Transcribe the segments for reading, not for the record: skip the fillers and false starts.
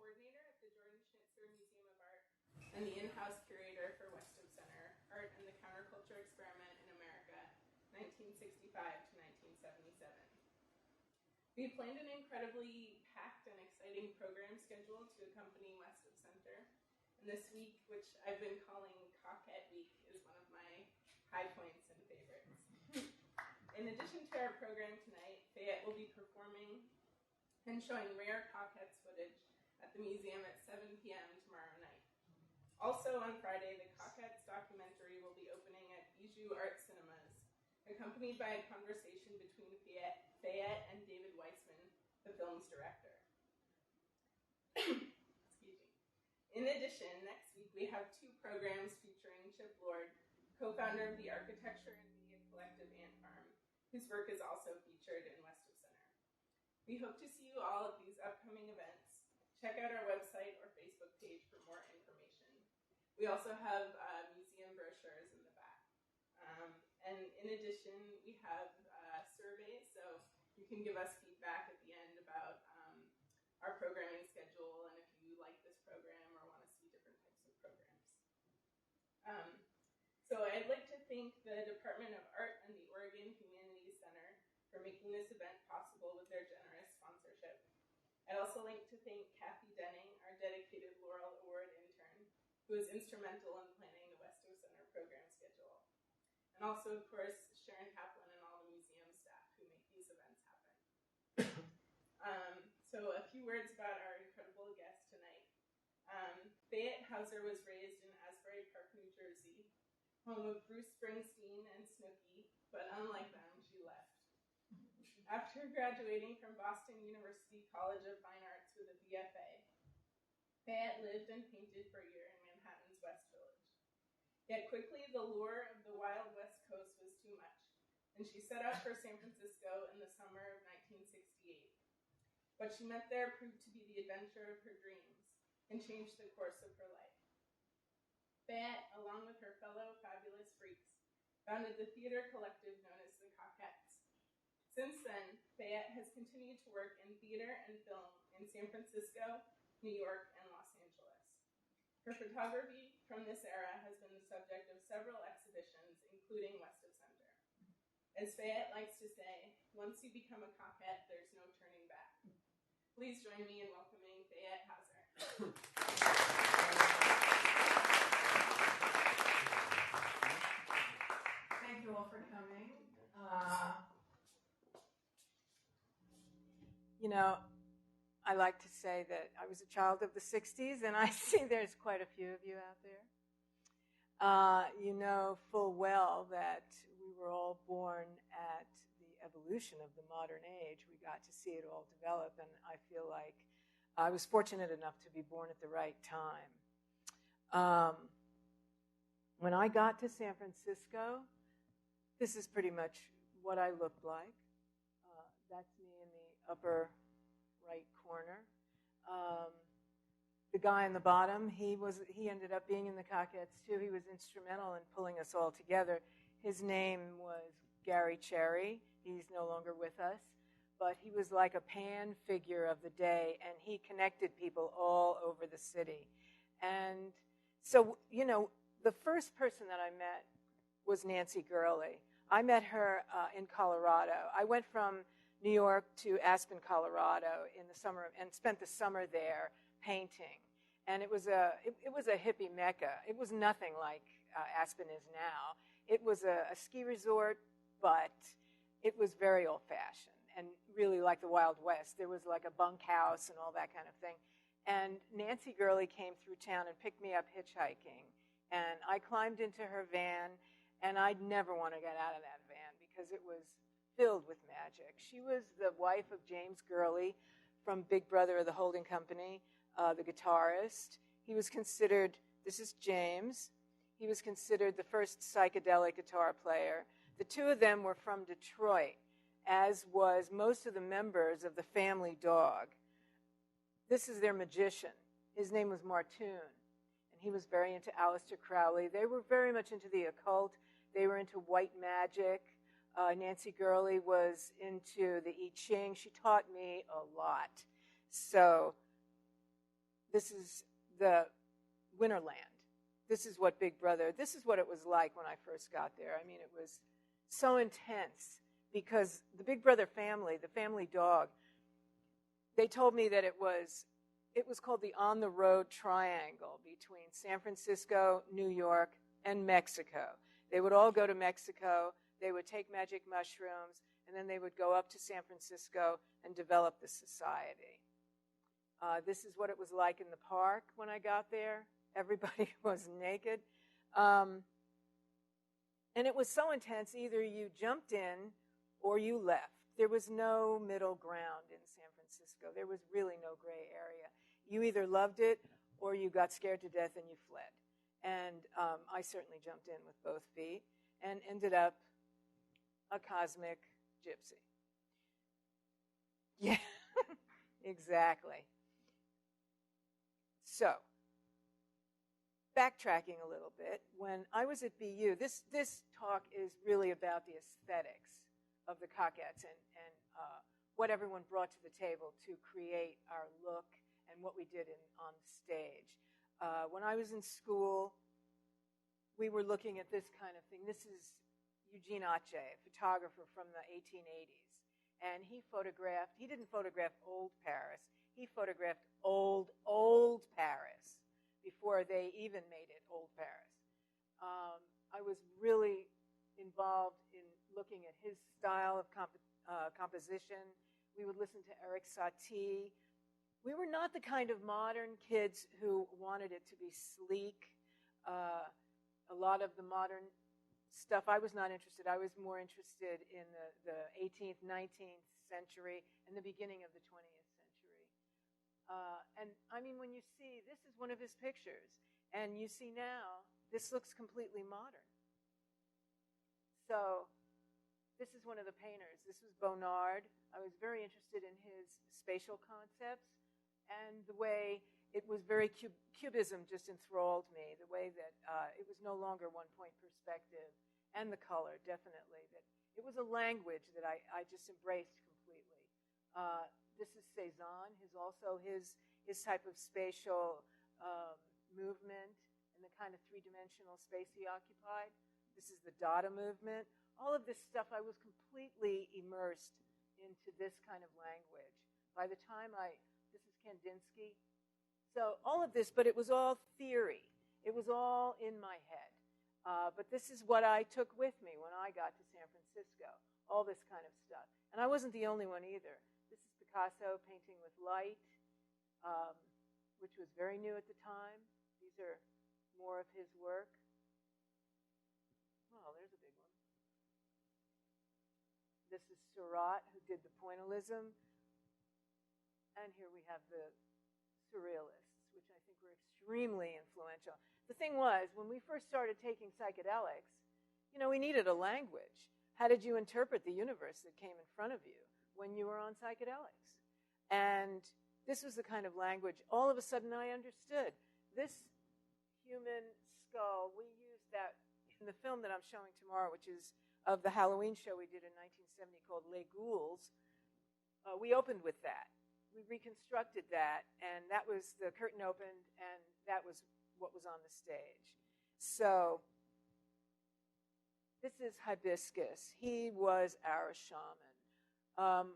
coordinator at the Jordan Schnitzer Museum of Art and the in-house curator for West of Center, Art and the Counterculture Experiment in America, 1965 to 1977. We planned an incredibly packed and exciting program schedule to accompany West of Center. And this week, which I've been calling Cockette Week, is one of my high points and favorites. In addition to our program tonight, Fayette will be performing and showing rare Cockettes footage at the museum at 7 p.m. tomorrow night. Also on Friday, the Cockettes documentary will be opening at Bijou Art Cinemas, accompanied by a conversation between Fayette and David Weissman, the film's director. Excuse me. In addition, next week we have two programs featuring Chip Lord, co-founder of the Architecture and Media Collective Ant Farm, whose work is also featured in West of Center. We hope to see you all at these upcoming events. Check out our website or Facebook page for more information. We also have museum brochures in the back. And in addition, we have surveys, so you can give us feedback at the end about our programming schedule and if you like this program or want to see different types of programs. So I'd like to thank the Department of Art and the Oregon Humanities Center for making this event possible with their generous sponsorship. I'd also like to thank Kathy Denning, our dedicated Laurel Award intern, who was instrumental in planning the West of Center program schedule. And also, of course, Sharon Kaplan and all the museum staff who make these events happen. So a few words about our incredible guest tonight. Fayette Hauser was raised in Asbury Park, New Jersey, home of Bruce Springsteen and Snooki, but unlike them, she left. After graduating from Boston University College of Fine Arts with a BFA, Fayette lived and painted for a year in Manhattan's West Village. Yet quickly, the lure of the wild West Coast was too much, and she set out for San Francisco in the summer of 1968. What she met there proved to be the adventure of her dreams and changed the course of her life. Fayette, along with her fellow fabulous freaks, founded the theater collective known as the Cockettes. Since then, Fayette has continued to work in theater and film in San Francisco, New York, and Los Angeles. Her photography from this era has been the subject of several exhibitions, including West of Center. As Fayette likes to say, once you become a Cockette, there's no turning back. Please join me in welcoming Fayette Hauser. Thank you all for coming. I like to say that I was a child of the 60s, and I see there's quite a few of you out there. You know full well that we were all born at the evolution of the modern age. We got to see it all develop, and I feel like I was fortunate enough to be born at the right time. When I got to San Francisco, this is pretty much what I looked like. That's me in the upper right corner. The guy on the bottom, he ended up being in the Cockettes too. He was instrumental in pulling us all together. His name was Gary Cherry. He's no longer with us, but he was like a pan figure of the day, and he connected people all over the city. And so, the first person that I met was Nancy Gurley. I met her in Colorado. I went from New York to Aspen, Colorado in the summer and spent the summer there painting. And it was a hippie mecca. It was nothing like Aspen is now. It was a ski resort, but it was very old-fashioned and really like the Wild West. There was like a bunkhouse and all that kind of thing. And Nancy Gurley came through town and picked me up hitchhiking. And I climbed into her van, and I'd never want to get out of that van because it was filled with magic. She was the wife of James Gurley from Big Brother of the Holding Company, the guitarist. He was considered, this is James, he was considered the first psychedelic guitar player. The two of them were from Detroit, as was most of the members of the Family Dog. This is their magician. His name was Martoon, and he was very into Aleister Crowley. They were very much into the occult. They were into white magic. Nancy Gurley was into the I Ching. She taught me a lot. So this is the Winterland. This is what Big Brother, this is what it was like when I first got there. I mean, it was so intense because the Big Brother family, the family dog, they told me that it was called the On the Road Triangle between San Francisco, New York, and Mexico. They would all go to Mexico, they would take magic mushrooms, and then they would go up to San Francisco and develop the society. This is what it was like in the park when I got there. Everybody was naked. And it was so intense, either you jumped in or you left. There was no middle ground in San Francisco. There was really no gray area. You either loved it or you got scared to death and you fled. And I certainly jumped in with both feet and ended up a cosmic gypsy. Yeah, exactly. So, backtracking a little bit, when I was at BU, this talk is really about the aesthetics of the Cockettes and what everyone brought to the table to create our look and what we did on stage. When I was in school, we were looking at this kind of thing. This is Eugene Ache, a photographer from the 1880s. And he didn't photograph old Paris. He photographed old Paris before they even made it old Paris. I was really involved in looking at his style of composition. We would listen to Eric Satie. We were not the kind of modern kids who wanted it to be sleek. A lot of the modern stuff, I was not interested. I was more interested in the 18th, 19th century and the beginning of the 20th century. And I mean, when you see, this is one of his pictures, and you see now, this looks completely modern. So this is one of the painters. This was Bonnard. I was very interested in his spatial concepts, and the way it was very cubism just enthralled me, the way that it was no longer one-point perspective, and the color, definitely. That it was a language that I just embraced completely. This is Cézanne, his type of spatial movement and the kind of three-dimensional space he occupied. This is the Dada movement. All of this stuff, I was completely immersed into this kind of language. By the time this is Kandinsky. So all of this, but it was all theory. It was all in my head. But this is what I took with me when I got to San Francisco, all this kind of stuff. And I wasn't the only one either. This is Picasso painting with light, which was very new at the time. These are more of his work. Well, there's a big one. This is Seurat, who did the pointillism. And here we have the Surrealists, which I think were extremely influential. The thing was, when we first started taking psychedelics, we needed a language. How did you interpret the universe that came in front of you when you were on psychedelics? And this was the kind of language, all of a sudden I understood. This human skull, we used that in the film that I'm showing tomorrow, which is of the Halloween show we did in 1970 called Les Ghouls. We opened with that. We reconstructed that, and that was, the curtain opened, and that was what was on the stage. So this is Hibiscus. He was our shaman.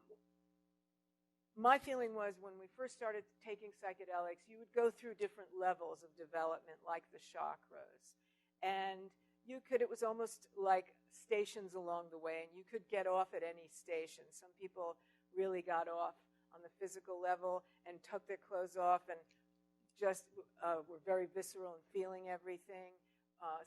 My feeling was when we first started taking psychedelics, you would go through different levels of development, like the chakras. And it was almost like stations along the way, and you could get off at any station. Some people really got off on the physical level and took their clothes off and just were very visceral and feeling everything.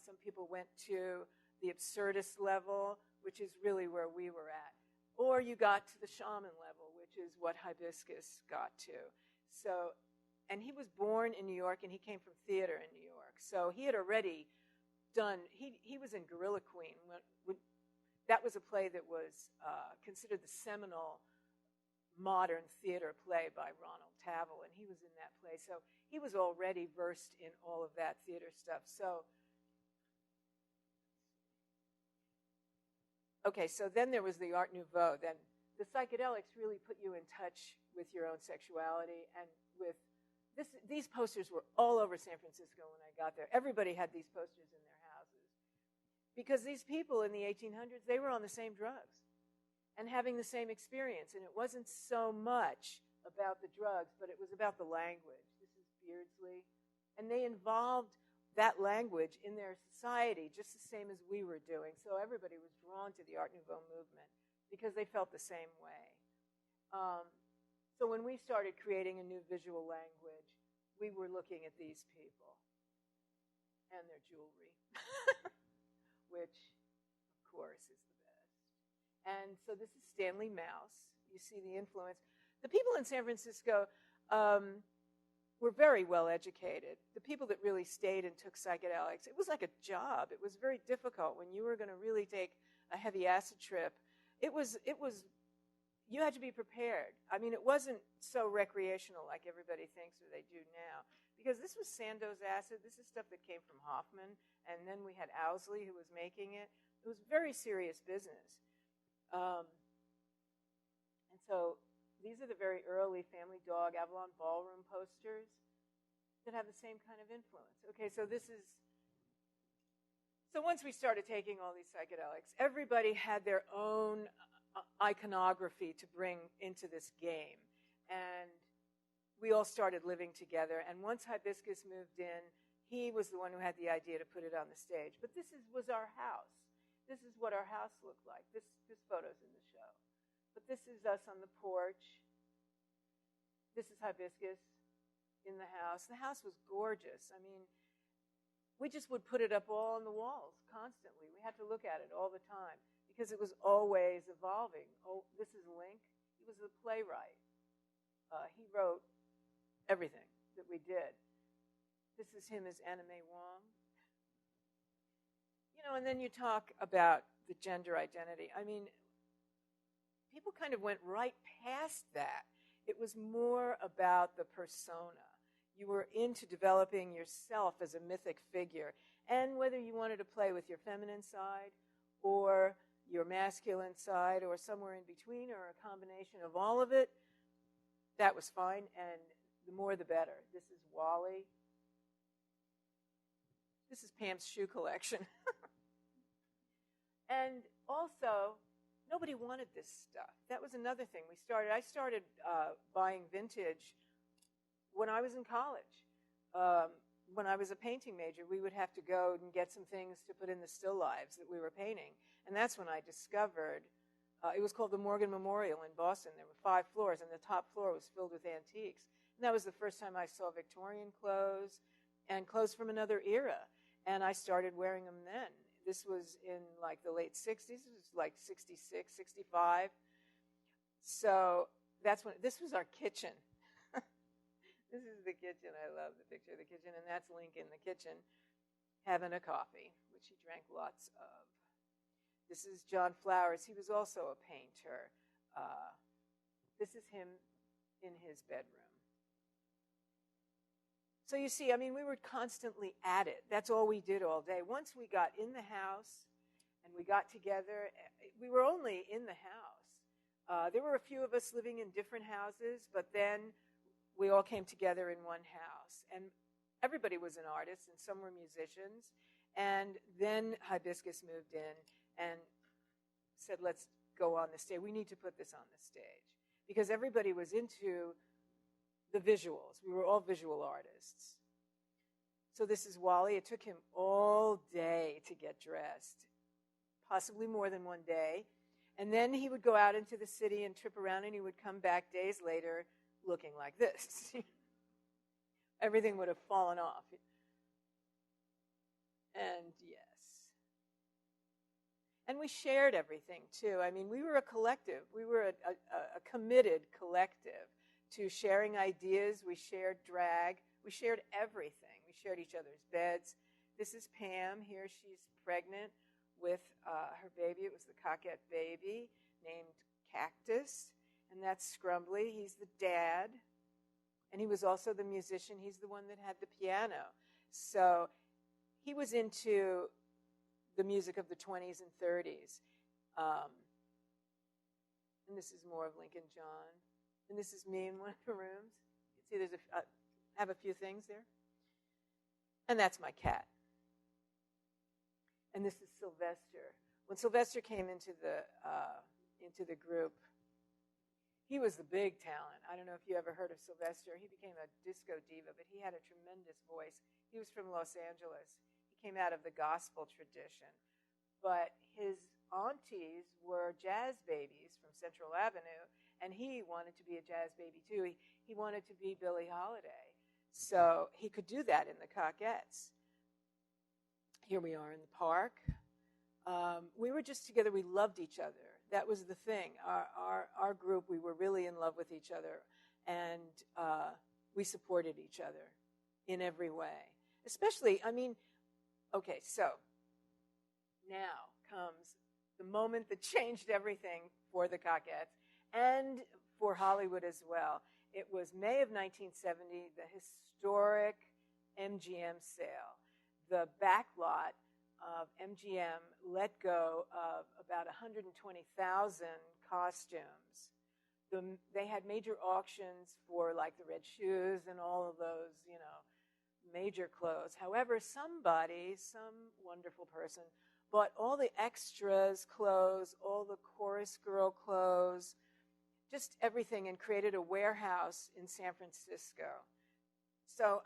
Some people went to the absurdist level, which is really where we were at. Or you got to the shaman level, which is what Hibiscus got to. So, and he was born in New York, and he came from theater in New York. So he had already done, he was in Gorilla Queen. That was a play that was considered the seminal modern theater play by Ronald Tavel, and he was in that play. So he was already versed in all of that theater stuff. So, okay, so then there was the Art Nouveau. Then the psychedelics really put you in touch with your own sexuality and with these posters were all over San Francisco when I got there. Everybody had these posters in their houses. Because these people in the 1800s, they were on the same drugs and having the same experience. And it wasn't so much about the drugs, but it was about the language. This is Beardsley. And they involved that language in their society just the same as we were doing. So everybody was drawn to the Art Nouveau movement because they felt the same way. So when we started creating a new visual language, we were looking at these people and their jewelry, which, of course, is the best. And so this is Stanley Mouse. You see the influence. The people in San Francisco were very well educated. The people that really stayed and took psychedelics, it was like a job. It was very difficult when you were going to really take a heavy acid trip. It was. You had to be prepared. I mean, it wasn't so recreational like everybody thinks or they do now. Because this was Sandoz acid. This is stuff that came from Hoffman. And then we had Owsley who was making it. It was very serious business. And so these are the very early Family Dog Avalon Ballroom posters that have the same kind of influence. Okay, so this is... So once we started taking all these psychedelics, everybody had their own iconography to bring into this game. And we all started living together. And once Hibiscus moved in, he was the one who had the idea to put it on the stage. But this was our house. This is what our house looked like. This photo's in the show. But this is us on the porch. This is Hibiscus in the house. The house was gorgeous. I mean, we just would put it up all on the walls constantly. We had to look at it all the time because it was always evolving. Oh, this is Link. He was a playwright. He wrote everything that we did. This is him as Anna May Wong. You know, and then you talk about the gender identity. I mean, people kind of went right past that. It was more about the persona. You were into developing yourself as a mythic figure. And whether you wanted to play with your feminine side or your masculine side or somewhere in between or a combination of all of it, that was fine. And the more the better. This is Wally. This is Pam's shoe collection. And also, nobody wanted this stuff. That was another thing I started buying vintage when I was in college. When I was a painting major, we would have to go and get some things to put in the still lifes that we were painting. And that's when I discovered, it was called the Morgan Memorial in Boston. There were 5 floors, and the top floor was filled with antiques. And that was the first time I saw Victorian clothes and clothes from another era. And I started wearing them then. This was in like the late 60s. It was like 66, 65. So that's when, this was our kitchen. This is the kitchen. I love the picture of the kitchen. And that's Link in the kitchen having a coffee, which he drank lots of. This is John Flowers. He was also a painter. This is him in his bedroom. So you see, I mean, we were constantly at it. That's all we did all day. Once we got in the house and we got together, we were only in the house. There were a few of us living in different houses, but then we all came together in one house. And everybody was an artist, and some were musicians. And then Hibiscus moved in and said, let's go on the stage. We need to put this on the stage. Because everybody was into the visuals. We were all visual artists. So this is Wally. It took him all day to get dressed, possibly more than one day. And then he would go out into the city and trip around, and he would come back days later looking like this. Everything would have fallen off. And yes. And we shared everything, too. I mean, we were a collective. We were a committed collective to sharing ideas. We shared drag. We shared everything. We shared each other's beds. This is Pam. Here she's pregnant with her baby. It was the Cockette baby named Cactus. And that's Scrumbly. He's the dad. And he was also the musician. He's the one that had the piano. So he was into the music of the 20s and 30s. And this is more of Lincoln John. And this is me in one of the rooms. You can see there's have a few things there. And that's my cat. And this is Sylvester. When Sylvester came into the group, he was the big talent. I don't know if you ever heard of Sylvester. He became a disco diva, but he had a tremendous voice. He was from Los Angeles. He came out of the gospel tradition. But his aunties were jazz babies from Central Avenue, and he wanted to be a jazz baby too. He wanted to be Billie Holiday. So he could do that in the Cockettes. Here we are in the park. We were just together. We loved each other. That was the thing. Our group, we were really in love with each other, and we supported each other in every way. Especially, okay, so now comes the moment that changed everything for the Cockettes and for Hollywood as well. It was May of 1970, the historic MGM sale. The backlot of MGM let go of about 120,000 costumes. They had major auctions for like the red shoes and all of those, major clothes. However, some wonderful person, bought all the extras clothes, all the chorus girl clothes, just everything, and created a warehouse in San Francisco. So,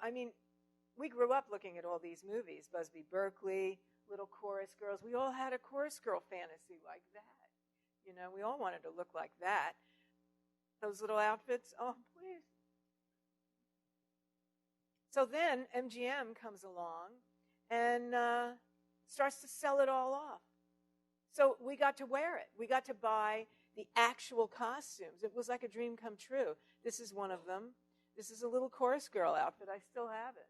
we grew up looking at all these movies, Busby Berkeley, Little Chorus Girls. We all had a chorus girl fantasy like that. We all wanted to look like that. Those little outfits, oh, please. So then MGM comes along and starts to sell it all off. So we got to wear it. We got to buy the actual costumes. It was like a dream come true. This is one of them. This is a little chorus girl outfit. I still have it.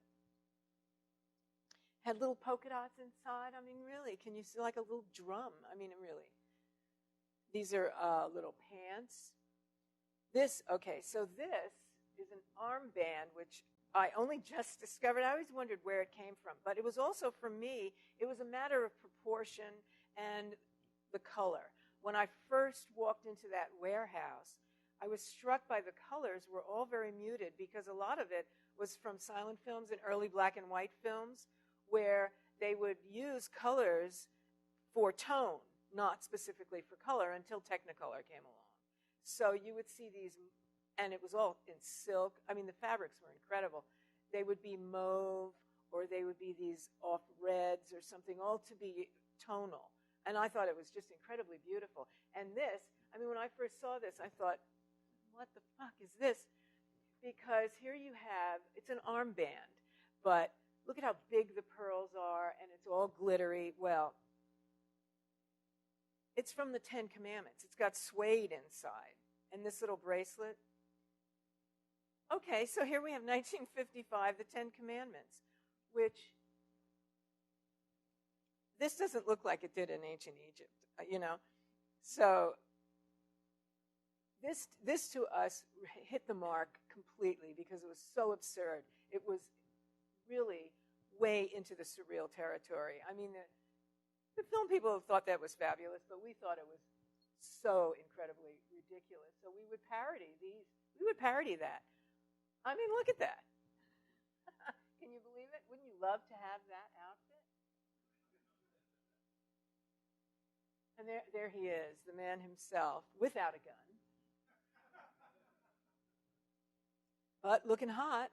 Had little polka dots inside. Really, can you see like a little drum? Really. These are little pants. So this is an armband, which I only just discovered. I always wondered where it came from. But it was also, for me, it was a matter of proportion and the color. When I first walked into that warehouse, I was struck by the colors were all very muted because a lot of it was from silent films and early black and white films where they would use colors for tone, not specifically for color, until Technicolor came along. So you would see these, and it was all in silk. The fabrics were incredible. They would be mauve, or they would be these off reds or something, all to be tonal. And I thought it was just incredibly beautiful. And this, when I first saw this, I thought, what the fuck is this? Because here you have, it's an armband, but look at how big the pearls are, and it's all glittery. Well, it's from the 10 Commandments. It's got suede inside. And this little bracelet. Okay, so here we have 1955, the 10 Commandments, which this doesn't look like it did in ancient Egypt, So this to us hit the mark completely because it was so absurd. It was really way into the surreal territory. The film people thought that was fabulous, but we thought it was so incredibly ridiculous. So we would parody these. We would parody that. Look at that. Can you believe it? Wouldn't you love to have that outfit? And there he is, the man himself, without a gun. But looking hot.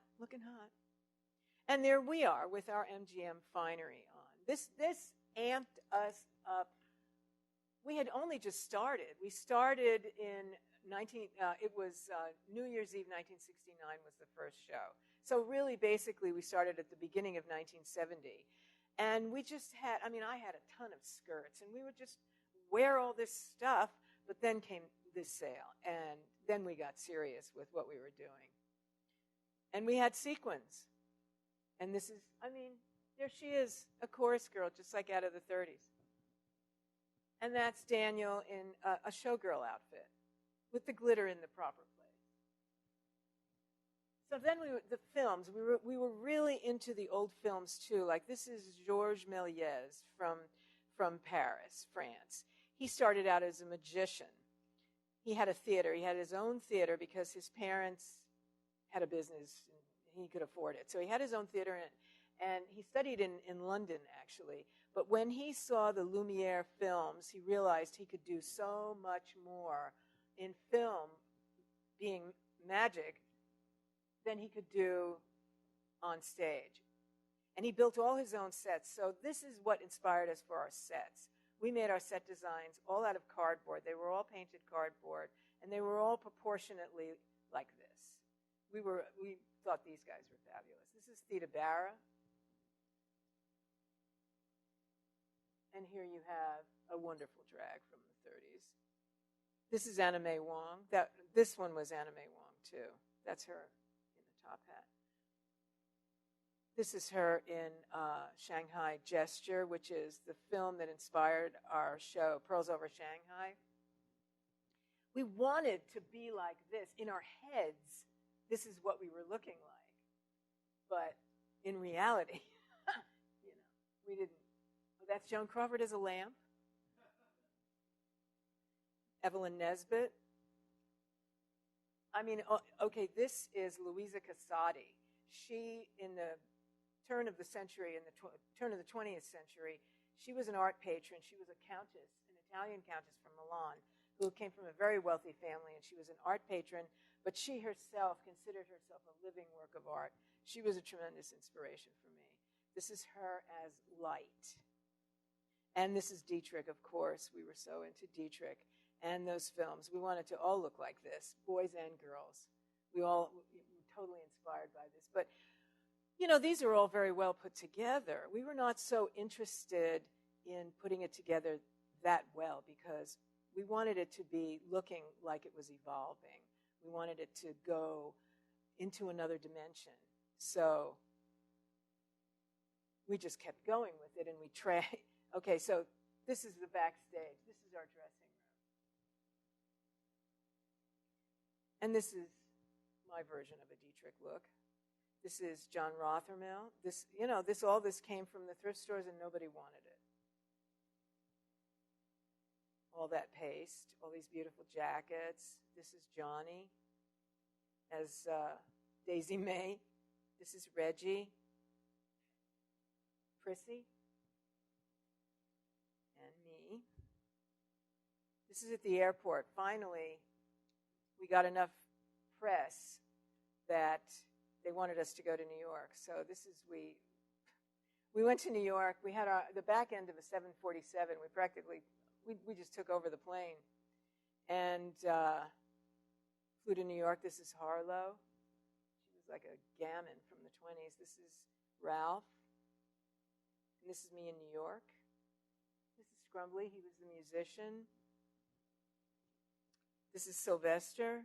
And there we are with our MGM finery on. This amped us up. We had only just started. We started in it was New Year's Eve 1969 was the first show. So really, basically, we started at the beginning of 1970. And we just had, I had a ton of skirts, and we would just wear all this stuff, but then came this sale, and then we got serious with what we were doing. And we had sequins. And this is, there she is, a chorus girl, just like out of the 30s. And that's Daniel in a showgirl outfit with the glitter in the proper place. So then the films, we were really into the old films too. Like this is Georges Méliès from Paris, France. He started out as a magician. He had a theater. He had his own theater because his parents had a business he could afford it. So he had his own theater, and he studied in London, actually. But when he saw the Lumiere films, he realized he could do so much more in film, being magic, than he could do on stage. And he built all his own sets. So this is what inspired us for our sets. We made our set designs all out of cardboard. They were all painted cardboard, and they were all proportionately like this. We thought these guys were fabulous. This is Theda Bara. And here you have a wonderful drag from the 30s. This is Anna May Wong. This one was Anna May Wong, too. That's her in the top hat. This is her in Shanghai Gesture, which is the film that inspired our show, Pearls Over Shanghai. We wanted to be like this. In our heads, this is what we were looking like. But in reality, we didn't. That's Joan Crawford as a lamp. Evelyn Nesbit. Okay, this is Louisa Casati. She, in the turn of the century, in the turn of the 20th century, she was an art patron. She was a countess, an Italian countess from Milan, who came from a very wealthy family, and she was an art patron, but she herself considered herself a living work of art. She was a tremendous inspiration for me. This is her as light. And this is Dietrich, of course. We were so into Dietrich and those films. We wanted to all look like this, boys and girls. We were totally inspired by this. But, these are all very well put together. We were not so interested in putting it together that well because we wanted it to be looking like it was evolving. We wanted it to go into another dimension. So we just kept going with it, and we tried. Okay, so this is the backstage. This is our dressing room. And this is my version of a Dietrich look. This is John Rothermel. All this came from the thrift stores, and nobody wanted it. All that paste, all these beautiful jackets. This is Johnny as Daisy May. This is Reggie. Prissy. And me. This is at the airport. Finally, we got enough press that they wanted us to go to New York. So we went to New York. We had the back end of a 747. We just took over the plane and flew to New York. This is Harlow. She was like a gammon from the 20s. This is Ralph. And this is me in New York. This is Scrumbly. He was the musician. This is Sylvester.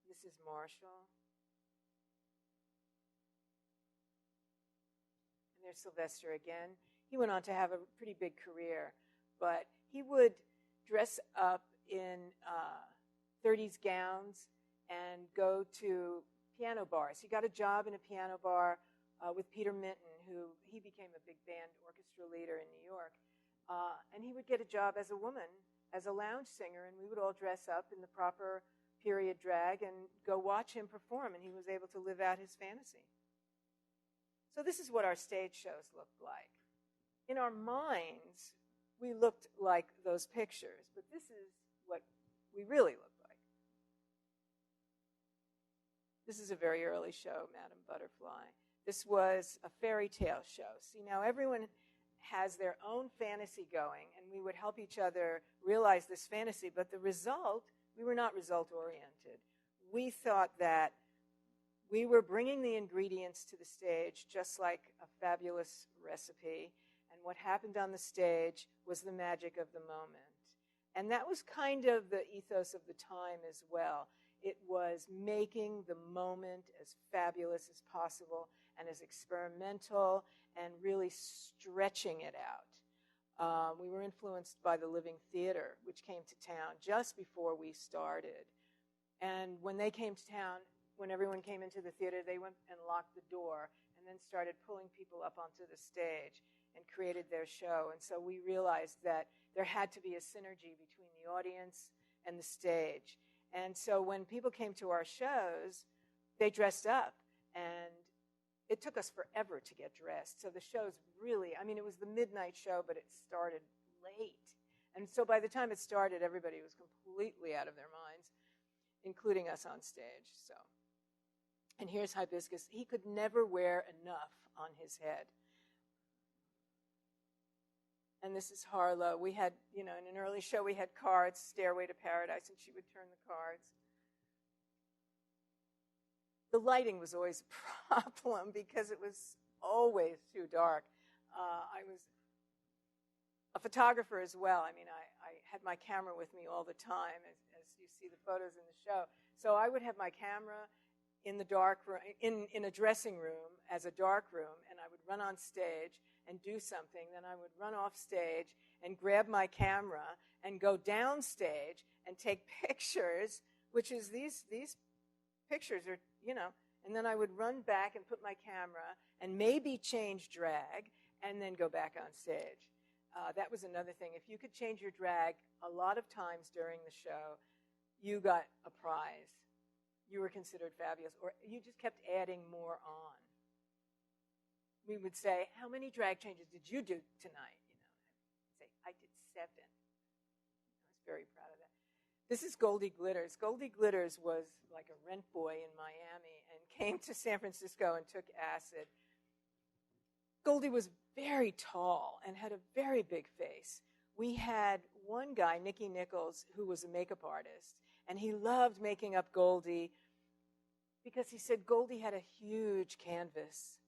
This is Marshall. And there's Sylvester again. He went on to have a pretty big career, but he would dress up in 30s gowns and go to piano bars. He got a job in a piano bar with Peter Minton, who he became a big band orchestra leader in New York. And he would get a job as a woman, as a lounge singer, and we would all dress up in the proper period drag and go watch him perform, and he was able to live out his fantasy. So this is what our stage shows looked like. In our minds, we looked like those pictures, but this is what we really looked like. This is a very early show, Madame Butterfly. This was a fairy tale show. See, now everyone has their own fantasy going, and we would help each other realize this fantasy, but the result, we were not result-oriented. We thought that we were bringing the ingredients to the stage just like a fabulous recipe, and what happened on the stage was the magic of the moment. And that was kind of the ethos of the time as well. It was making the moment as fabulous as possible and as experimental and really stretching it out. We were influenced by the Living Theater, which came to town just before we started. And when they came to town, when everyone came into the theater, they went and locked the door and then started pulling people up onto the stage and created their show. And so we realized that there had to be a synergy between the audience and the stage. And so when people came to our shows, they dressed up, and it took us forever to get dressed. So the shows really, I mean, it was the midnight show, but it started late. And so by the time it started, everybody was completely out of their minds, including us on stage. So, and here's Hibiscus. He could never wear enough on his head. And this is Harlow. We had, in an early show, we had cards, Stairway to Paradise, and she would turn the cards. The lighting was always a problem because it was always too dark. I was a photographer as well. I mean, I had my camera with me all the time, as you see the photos in the show. So I would have my camera in the dark room, in a dressing room as a dark room, and I would run on stage and do something. Then I would run off stage and grab my camera and go downstage and take pictures, which is these pictures are, and then I would run back and put my camera and maybe change drag and then go back on stage. That was another thing. If you could change your drag a lot of times during the show, you got a prize. You were considered fabulous, or you just kept adding more on. We would say, how many drag changes did you do tonight? I'd say, I did 7. I was very proud of that. This is Goldie Glitters. Goldie Glitters was like a rent boy in Miami and came to San Francisco and took acid. Goldie was very tall and had a very big face. We had one guy, Nicky Nichols, who was a makeup artist, and he loved making up Goldie because he said Goldie had a huge canvas.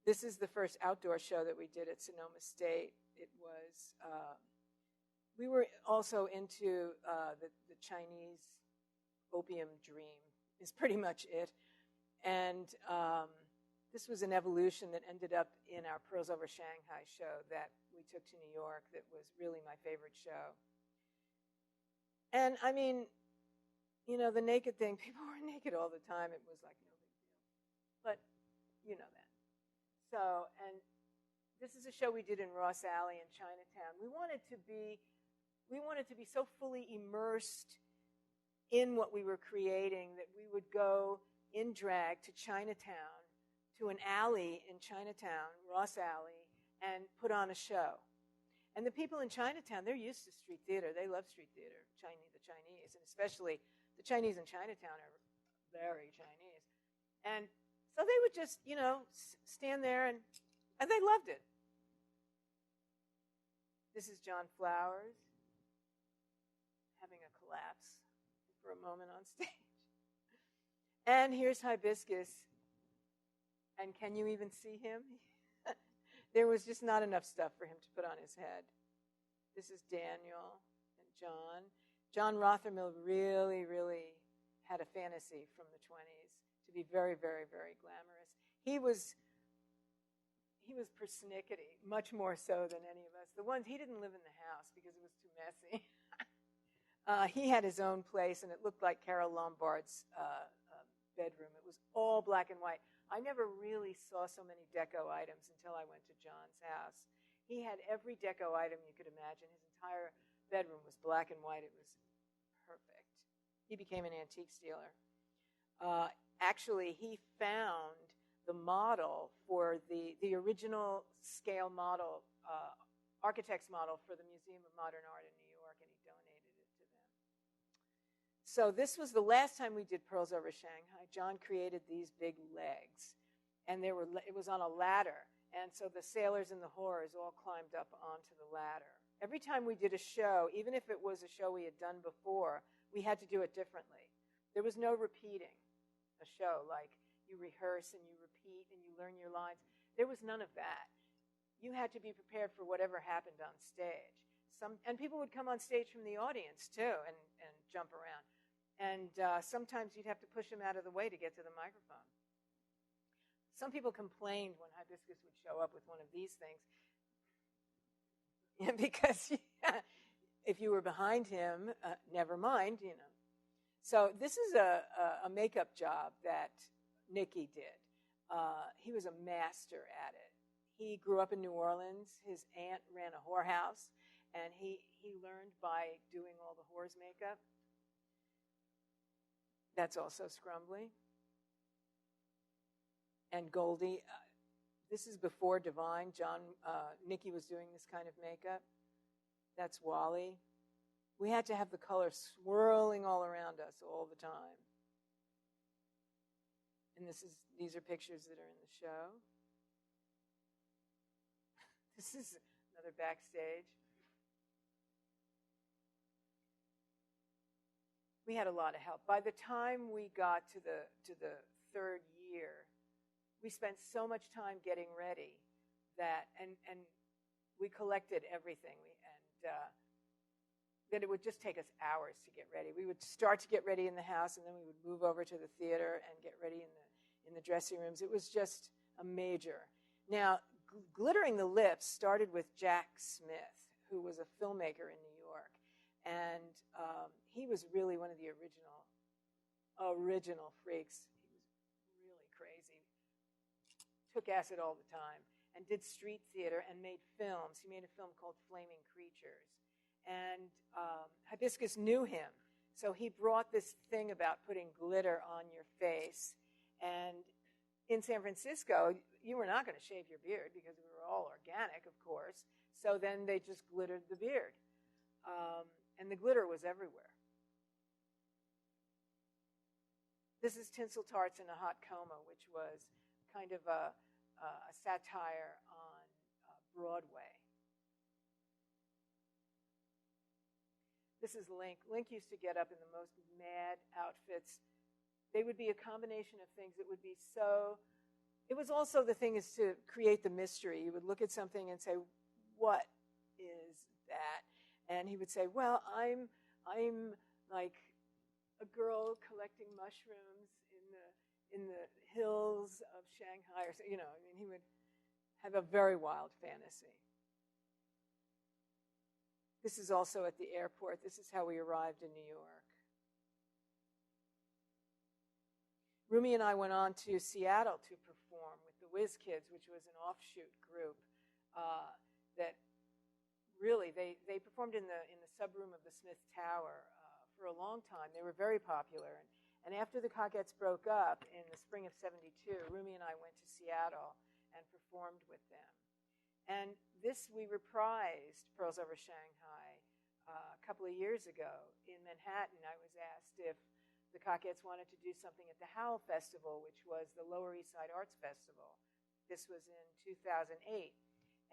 This is the first outdoor show that we did at Sonoma State. It was, we were also into the Chinese opium dream, is pretty much it. And this was an evolution that ended up in our Pearls Over Shanghai show that we took to New York that was really my favorite show. And I mean, the naked thing, people were naked all the time. It was like no big deal. But you know that. So, and this is a show we did in Ross Alley in Chinatown. We wanted to be so fully immersed in what we were creating that we would go in drag to Chinatown, to an alley in Chinatown, Ross Alley, and put on a show. And the people in Chinatown, they're used to street theater. They love street theater, the Chinese, and especially the Chinese in Chinatown are very Chinese. And so they would just, stand there, and they loved it. This is John Flowers having a collapse for a moment on stage. And here's Hibiscus. And can you even see him? There was just not enough stuff for him to put on his head. This is Daniel and John. John Rothermill really, really had a fantasy from the 20s to be very, very, very glamorous. He was persnickety, much more so than any of us. He didn't live in the house because it was too messy. He had his own place, and it looked like Carol Lombard's bedroom. It was all black and white. I never really saw so many deco items until I went to John's house. He had every deco item you could imagine. His entire bedroom was black and white. It was perfect. He became an antique stealer. Actually, he found the model for the original scale model, architect's model for the Museum of Modern Art in New York, and he donated it to them. So this was the last time we did Pearls Over Shanghai. John created these big legs, and it was on a ladder, and so the sailors and the whores all climbed up onto the ladder. Every time we did a show, even if it was a show we had done before, we had to do it differently. There was no repeating a show, like you rehearse and you repeat and you learn your lines. There was none of that. You had to be prepared for whatever happened on stage. And people would come on stage from the audience, too, and jump around. And sometimes you'd have to push them out of the way to get to the microphone. Some people complained when Hibiscus would show up with one of these things. Because if you were behind him, never mind, So this is a makeup job that Nicky did. He was a master at it. He grew up in New Orleans. His aunt ran a whorehouse, and he learned by doing all the whores makeup. That's also Scrumbly. And Goldie. This is before Divine. Nikki was doing this kind of makeup. That's Wally. We had to have the color swirling all around us all the time. And these are pictures that are in the show. This is another backstage. We had a lot of help. By the time we got to the third year, we spent so much time getting ready that and we collected everything. That it would just take us hours to get ready. We would start to get ready in the house, and then we would move over to the theater and get ready in the dressing rooms. It was just a major. Now, Glittering the Lips started with Jack Smith, who was a filmmaker in New York, and he was really one of the original freaks. He was really crazy. Took acid all the time and did street theater and made films. He made a film called Flaming Creatures. And Hibiscus knew him. So he brought this thing about putting glitter on your face. And in San Francisco, you were not going to shave your beard because we were all organic, of course. So then they just glittered the beard. And the glitter was everywhere. This is Tinsel Tarts in a Hot Coma, which was kind of a satire on Broadway. This is Link. Link used to get up in the most mad outfits. They would be a combination of things that would be so... It was also, the thing is to create the mystery. You would look at something and say, what is that? And he would say, well, I'm like a girl collecting mushrooms in the hills of Shanghai. Or so, he would have a very wild fantasy. This is also at the airport. This is how we arrived in New York. Rumi and I went on to Seattle to perform with the Whiz Kids, which was an offshoot group that really, they performed in the subroom of the Smith Tower for a long time. They were very popular. And after the Cockettes broke up in the spring of '72, Rumi and I went to Seattle and performed with them. And this, we reprised Pearls Over Shanghai a couple of years ago in Manhattan. I was asked if the Cockettes wanted to do something at the Howl Festival, which was the Lower East Side Arts Festival. This was in 2008.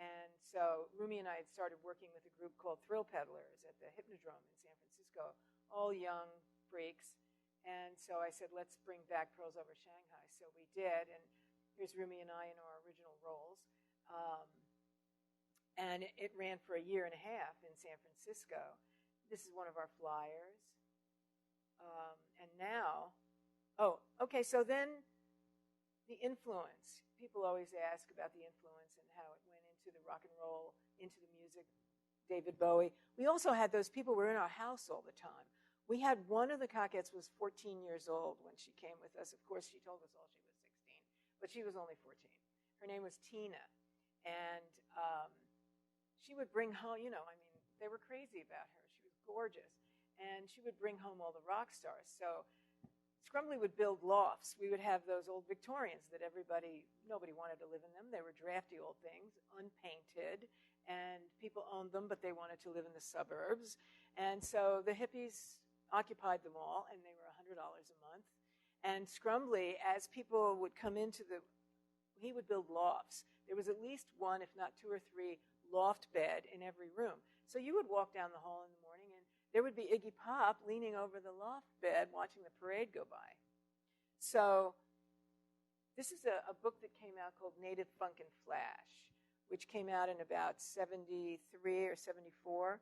And so Rumi and I had started working with a group called Thrill Peddlers at the Hypnodrome in San Francisco, all young freaks. And so I said, let's bring back Pearls Over Shanghai. So we did, and here's Rumi and I in our original roles. And it ran for a year and a half in San Francisco. This is one of our flyers. And now, so then the influence. People always ask about the influence and how it went into the rock and roll, into the music, David Bowie. We also had those people who were in our house all the time. We had one of the Cockettes was 14 years old when she came with us. Of course, she told us all she was 16, but she was only 14. Her name was Tina. And she would bring home, they were crazy about her. She was gorgeous. And she would bring home all the rock stars. So Scrumbly would build lofts. We would have those old Victorians that nobody wanted to live in them. They were drafty old things, unpainted, and people owned them, but they wanted to live in the suburbs. And so the hippies occupied them all, and they were $100 a month. And Scrumbly, as people would come he would build lofts. There was at least one, if not two or three, loft bed in every room. So you would walk down the hall in the morning, and there would be Iggy Pop leaning over the loft bed watching the parade go by. So this is a book that came out called Native Funk and Flash, which came out in about 73 or 74.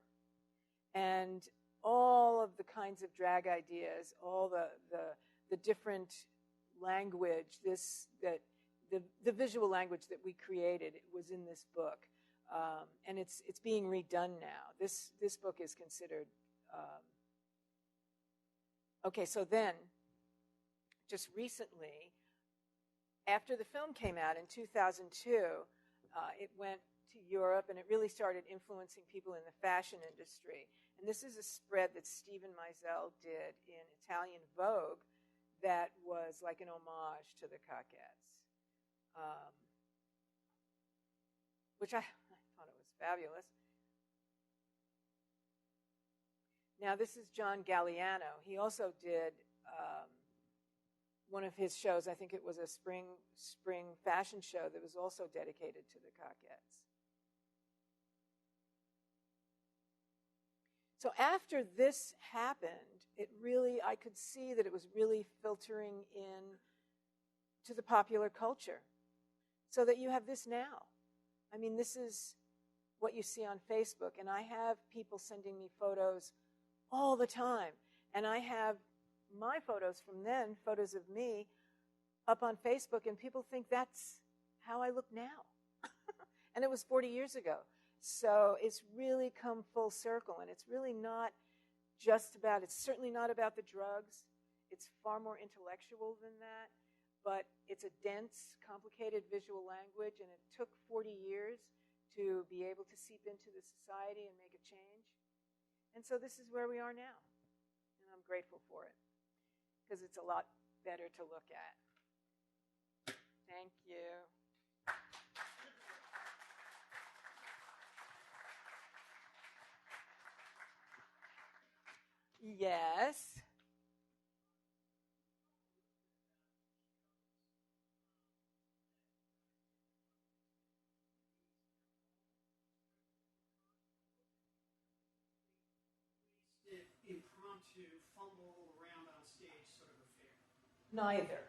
And all of the kinds of drag ideas, all the different language, the visual language that we created was in this book. And it's being redone now. This book is considered... so then, just recently, after the film came out in 2002, it went to Europe, and it really started influencing people in the fashion industry. And this is a spread that Stephen Meisel did in Italian Vogue that was like an homage to the Cockettes, which I thought it was fabulous. Now, this is John Galliano. He also did one of his shows. I think it was a spring fashion show that was also dedicated to the Cockettes. So after this happened, I could see that it was really filtering in to the popular culture, so that you have this now. I mean, this is what you see on Facebook, and I have people sending me photos all the time, and I have my photos from then, photos of me, up on Facebook, and people think that's how I look now. And it was 40 years ago. So it's really come full circle, and it's really not just about, it's certainly not about the drugs. It's far more intellectual than that, but it's a dense, complicated visual language, and it took 40 years to be able to seep into the society and make a change. And so this is where we are now, and I'm grateful for it, because it's a lot better to look at. Thank you. Yes. Impromptu, fumble around on stage sort of affair? Neither.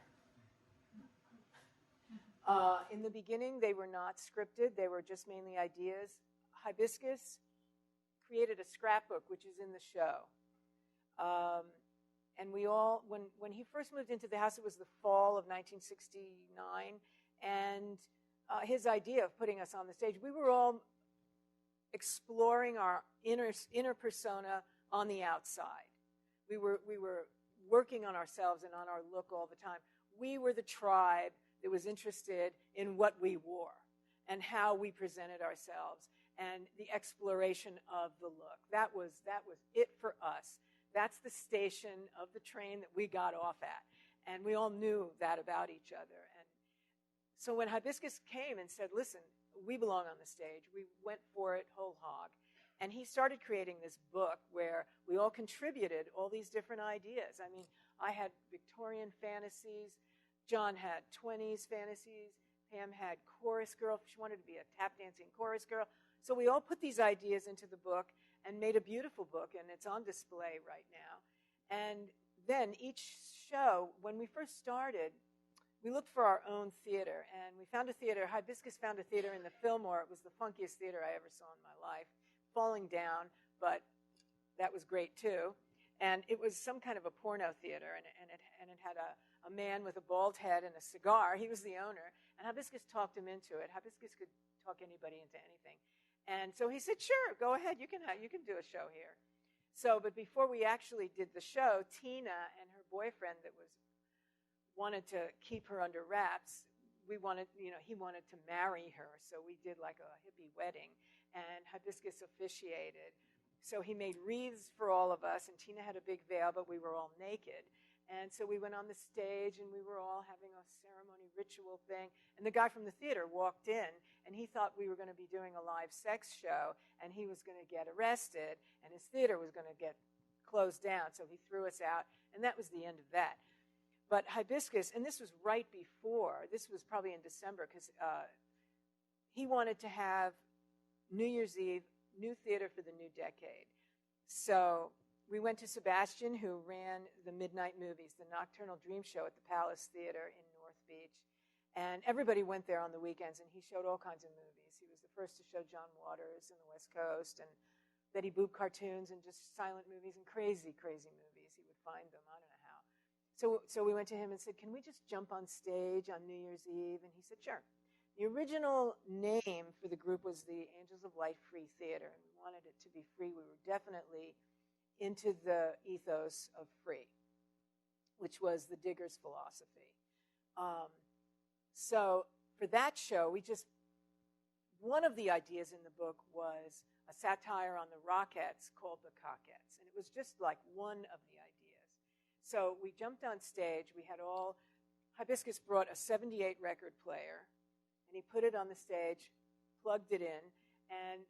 In the beginning, they were not scripted. They were just mainly ideas. Hibiscus created a scrapbook, which is in the show. And we all, when he first moved into the house, it was the fall of 1969, and his idea of putting us on the stage, we were all exploring our inner persona on the outside. We were working on ourselves and on our look all the time. We were the tribe that was interested in what we wore and how we presented ourselves and the exploration of the look. That was it for us. That's the station of the train that we got off at. And we all knew that about each other. And so when Hibiscus came and said, listen, we belong on the stage, we went for it whole hog. And he started creating this book where we all contributed all these different ideas. I mean, I had Victorian fantasies. John had 20s fantasies. Pam had chorus girl. She wanted to be a tap dancing chorus girl. So we all put these ideas into the book and made a beautiful book, and it's on display right now. And then each show, when we first started, we looked for our own theater, and we found a theater. Hibiscus found a theater in the Fillmore. It was the funkiest theater I ever saw in my life, falling down, but that was great too. And it was some kind of a porno theater, and it had a man with a bald head and a cigar. He was the owner, and Hibiscus talked him into it. Hibiscus could talk anybody into anything. And so he said, sure, go ahead, you can do a show here. So, but before we actually did the show, Tina and her boyfriend wanted to keep her under wraps. He wanted to marry her, so we did like a hippie wedding, and Hibiscus officiated. So he made wreaths for all of us, and Tina had a big veil, but we were all naked. And so we went on the stage, and we were all having a ceremony ritual thing. And the guy from the theater walked in, and he thought we were going to be doing a live sex show, and he was going to get arrested, and his theater was going to get closed down. So he threw us out, and that was the end of that. But Hibiscus, and this was right before, this was probably in December, because he wanted to have New Year's Eve, new theater for the new decade. So we went to Sebastian, who ran the Midnight Movies, the Nocturnal Dream Show at the Palace Theater in North Beach. And everybody went there on the weekends, and he showed all kinds of movies. He was the first to show John Waters in the West Coast, and Betty Boop cartoons, and just silent movies, and crazy, crazy movies. He would find them, I don't know how. So we went to him and said, can we just jump on stage on New Year's Eve? And he said, sure. The original name for the group was the Angels of Light Free Theater, and we wanted it to be free. We were definitely into the ethos of free, which was the Diggers' philosophy. So for that show, we just one of the ideas in the book was a satire on the Rockettes called the Cockettes. And it was just like one of the ideas. So we jumped on stage. We had Hibiscus brought a 78 record player, and he put it on the stage, plugged it in, and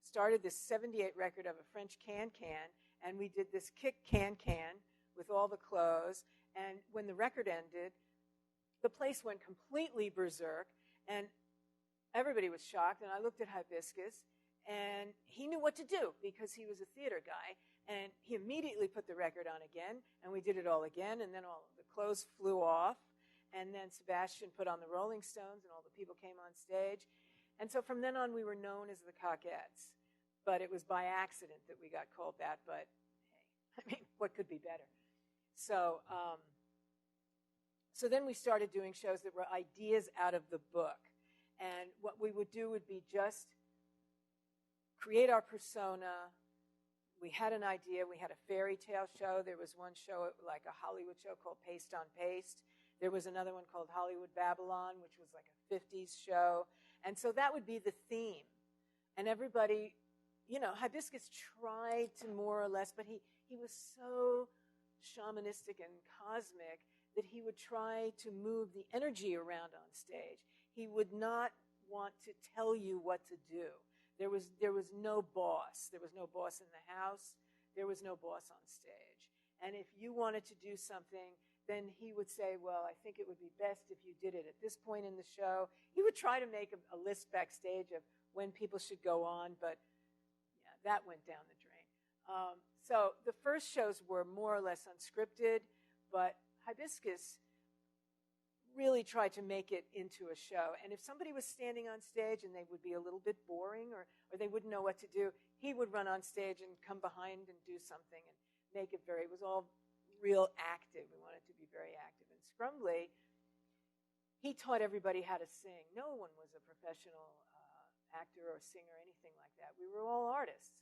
started this 78 record of a French can-can, and we did this kick can-can with all the clothes. And when the record ended, the place went completely berserk, and everybody was shocked. And I looked at Hibiscus, and he knew what to do because he was a theater guy. And he immediately put the record on again, and we did it all again. And then all the clothes flew off, and then Sebastian put on the Rolling Stones, and all the people came on stage. And so from then on, we were known as the Cockettes. But it was by accident that we got called that. But hey, I mean, what could be better? So then we started doing shows that were ideas out of the book. And what we would do would be just create our persona. We had an idea. We had a fairy tale show. There was one show, like a Hollywood show called Paste on Paste. There was another one called Hollywood Babylon, which was like a 50s show. And so that would be the theme. And everybody, Hibiscus tried to more or less, but he was so shamanistic and cosmic that he would try to move the energy around on stage. He would not want to tell you what to do. There was no boss. There was no boss in the house. There was no boss on stage. And if you wanted to do something, then he would say, well, I think it would be best if you did it at this point in the show. He would try to make a list backstage of when people should go on, but yeah, that went down the drain. So the first shows were more or less unscripted, but Hibiscus really tried to make it into a show. And if somebody was standing on stage and they would be a little bit boring or they wouldn't know what to do, he would run on stage and come behind and do something and make it it was all real active. We wanted to be very active. And Scrumbly, he taught everybody how to sing. No one was a professional actor or singer or anything like that. We were all artists.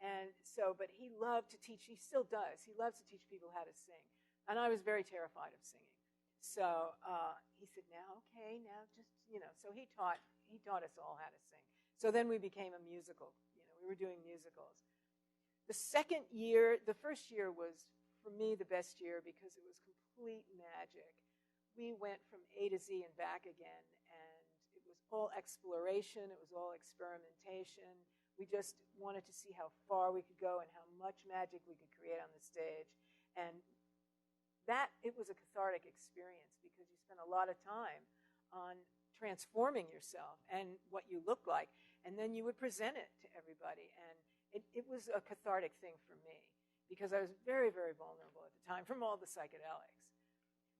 And so, but he loved to teach. He still does. He loves to teach people how to sing. And I was very terrified of singing. So he said, now just, so he taught us all how to sing. So then we became a musical. We were doing musicals. The first year was, for me, the best year because it was complete magic. We went from A to Z and back again, and it was all exploration. It was all experimentation. We just wanted to see how far we could go and how much magic we could create on the stage. And it was a cathartic experience because you spent a lot of time on transforming yourself and what you look like, and then you would present it to everybody. And it was a cathartic thing for me because I was very, very vulnerable at the time from all the psychedelics.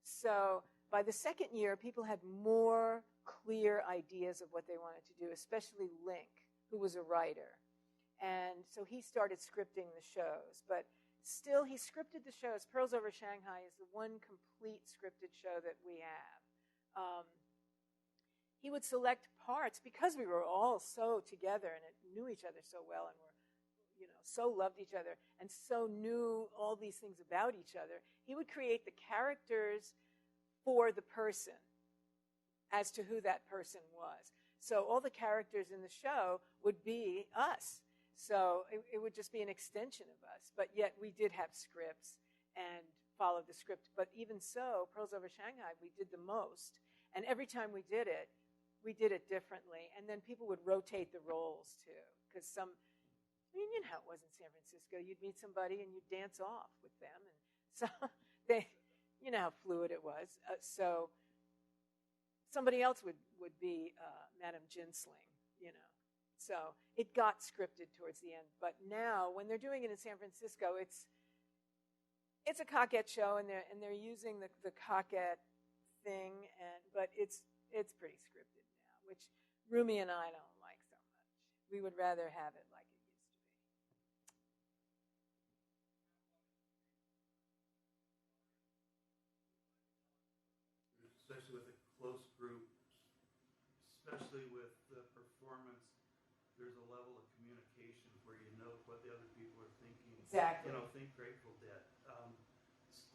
So by the second year, people had more clear ideas of what they wanted to do, especially Link, who was a writer. And so he started scripting the shows. But still, he scripted the shows. Pearls Over Shanghai is the one complete scripted show that we have. He would select parts because we were all so together and knew each other so well and were, so loved each other and so knew all these things about each other. He would create the characters for the person as to who that person was. So all the characters in the show would be us. So it would just be an extension of us. But yet we did have scripts and followed the script. But even so, Pearls Over Shanghai, we did the most. And every time we did it differently. And then people would rotate the roles, too. Because you know how it was in San Francisco. You'd meet somebody and you'd dance off with them. And so you know how fluid it was. So somebody else would be Madame Ginsling, So it got scripted towards the end. But now, when they're doing it in San Francisco, it's a Cockette show, and they're using the Cockette thing, but it's pretty scripted now, which Rumi and I don't like so much. We would rather have it like it used to be. Especially with a close group, especially with the performance, there's a level of communication where you know what the other people are thinking. Exactly. Think Grateful Dead.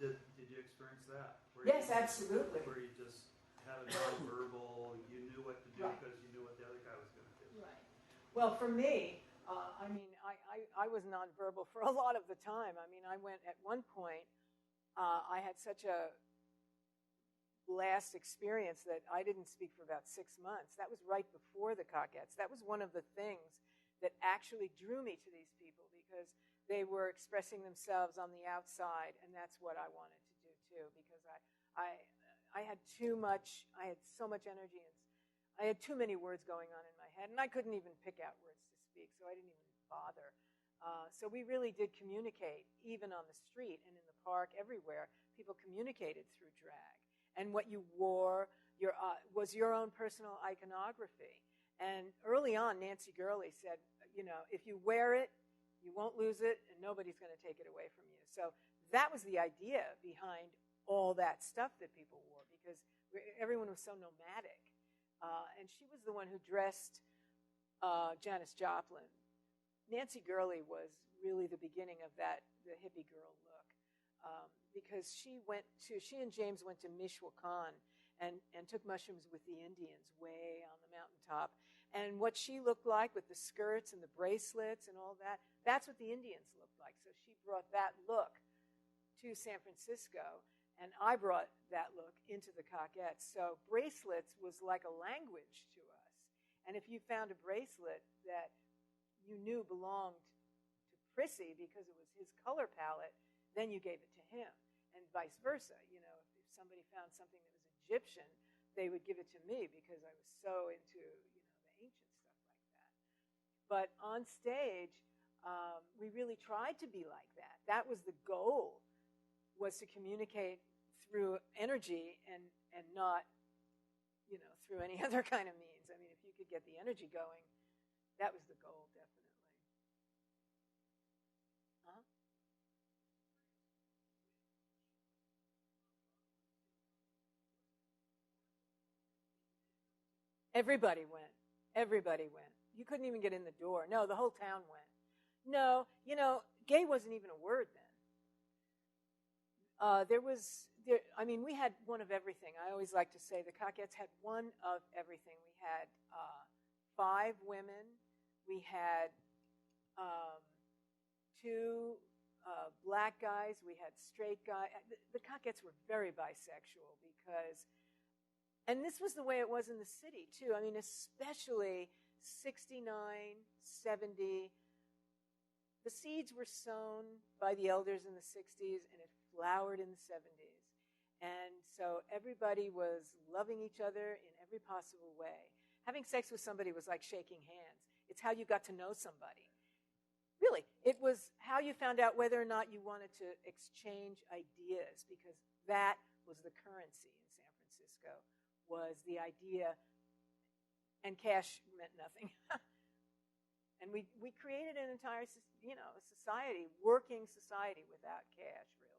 Did you experience that? Yes, absolutely. Where you just had a nonverbal, you knew what to do Right. because you knew what the other guy was going to do. Right. Well, for me, I was nonverbal for a lot of the time. I mean, I went at one point, I had such a blast experience that I didn't speak for about 6 months. That was right before the Cockettes. That was one of the things that actually drew me to these people, because they were expressing themselves on the outside, and that's what I wanted to do too, because I had too much, I had so much energy, and I had too many words going on in my head, and I couldn't even pick out words to speak, so I didn't even bother. So we really did communicate, even on the street and in the park, everywhere. People communicated through drag. And what you wore was your own personal iconography. And early on, Nancy Gurley said, you know, if you wear it, you won't lose it, and nobody's going to take it away from you. So that was the idea behind all that stuff that people wore, because everyone was so nomadic. And she was the one who dressed Janis Joplin. Nancy Gurley was really the beginning of that, the hippie girl look, because she and James went to Michoacan and took mushrooms with the Indians way on the mountaintop. And what she looked like with the skirts and the bracelets and all that, that's what the Indians looked like. So she brought that look to San Francisco, and I brought that look into the Cockettes. So bracelets was like a language to us. And if you found a bracelet that you knew belonged to Prissy because it was his color palette, then you gave it to him, and vice versa. You know, if somebody found something that was Egyptian, they would give it to me because I was so into, you know, the ancient stuff like that. But on stage, we really tried to be like that. That was the goal, was to communicate through energy and not, you know, through any other kind of means. I mean, if you could get the energy going, that was the goal, definitely. Everybody went. Everybody went. You couldn't even get in the door. No, the whole town went. No, you know, gay wasn't even a word then. We had one of everything. I always like to say the Cockettes had one of everything. We had 5 women. We had 2 black guys. We had straight guys. The Cockettes were very bisexual because, and this was the way it was in the city too. I mean, especially 69, 70. The seeds were sown by the elders in the 60s, and it flowered in the 70s. And so everybody was loving each other in every possible way. Having sex with somebody was like shaking hands. It's how you got to know somebody. Really, it was how you found out whether or not you wanted to exchange ideas, because that was the currency in San Francisco, was the idea, and cash meant nothing. And we created an entire, you know, society, working society without cash, really.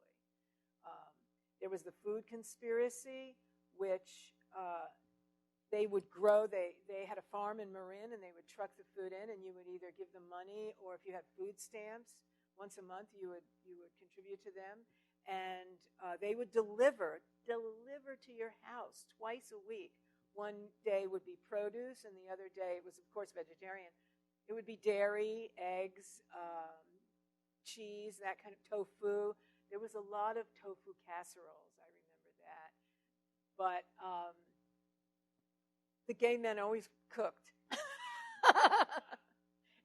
There was the food conspiracy, which they would grow. They had a farm in Marin, and they would truck the food in, and you would either give them money, or if you had food stamps, once a month you would contribute to them, and they would deliver to your house twice a week. One day would be produce, and the other day was, of course, vegetarian. It would be dairy, eggs, cheese, that kind of tofu. There was a lot of tofu casseroles, I remember that. But the gay men always cooked.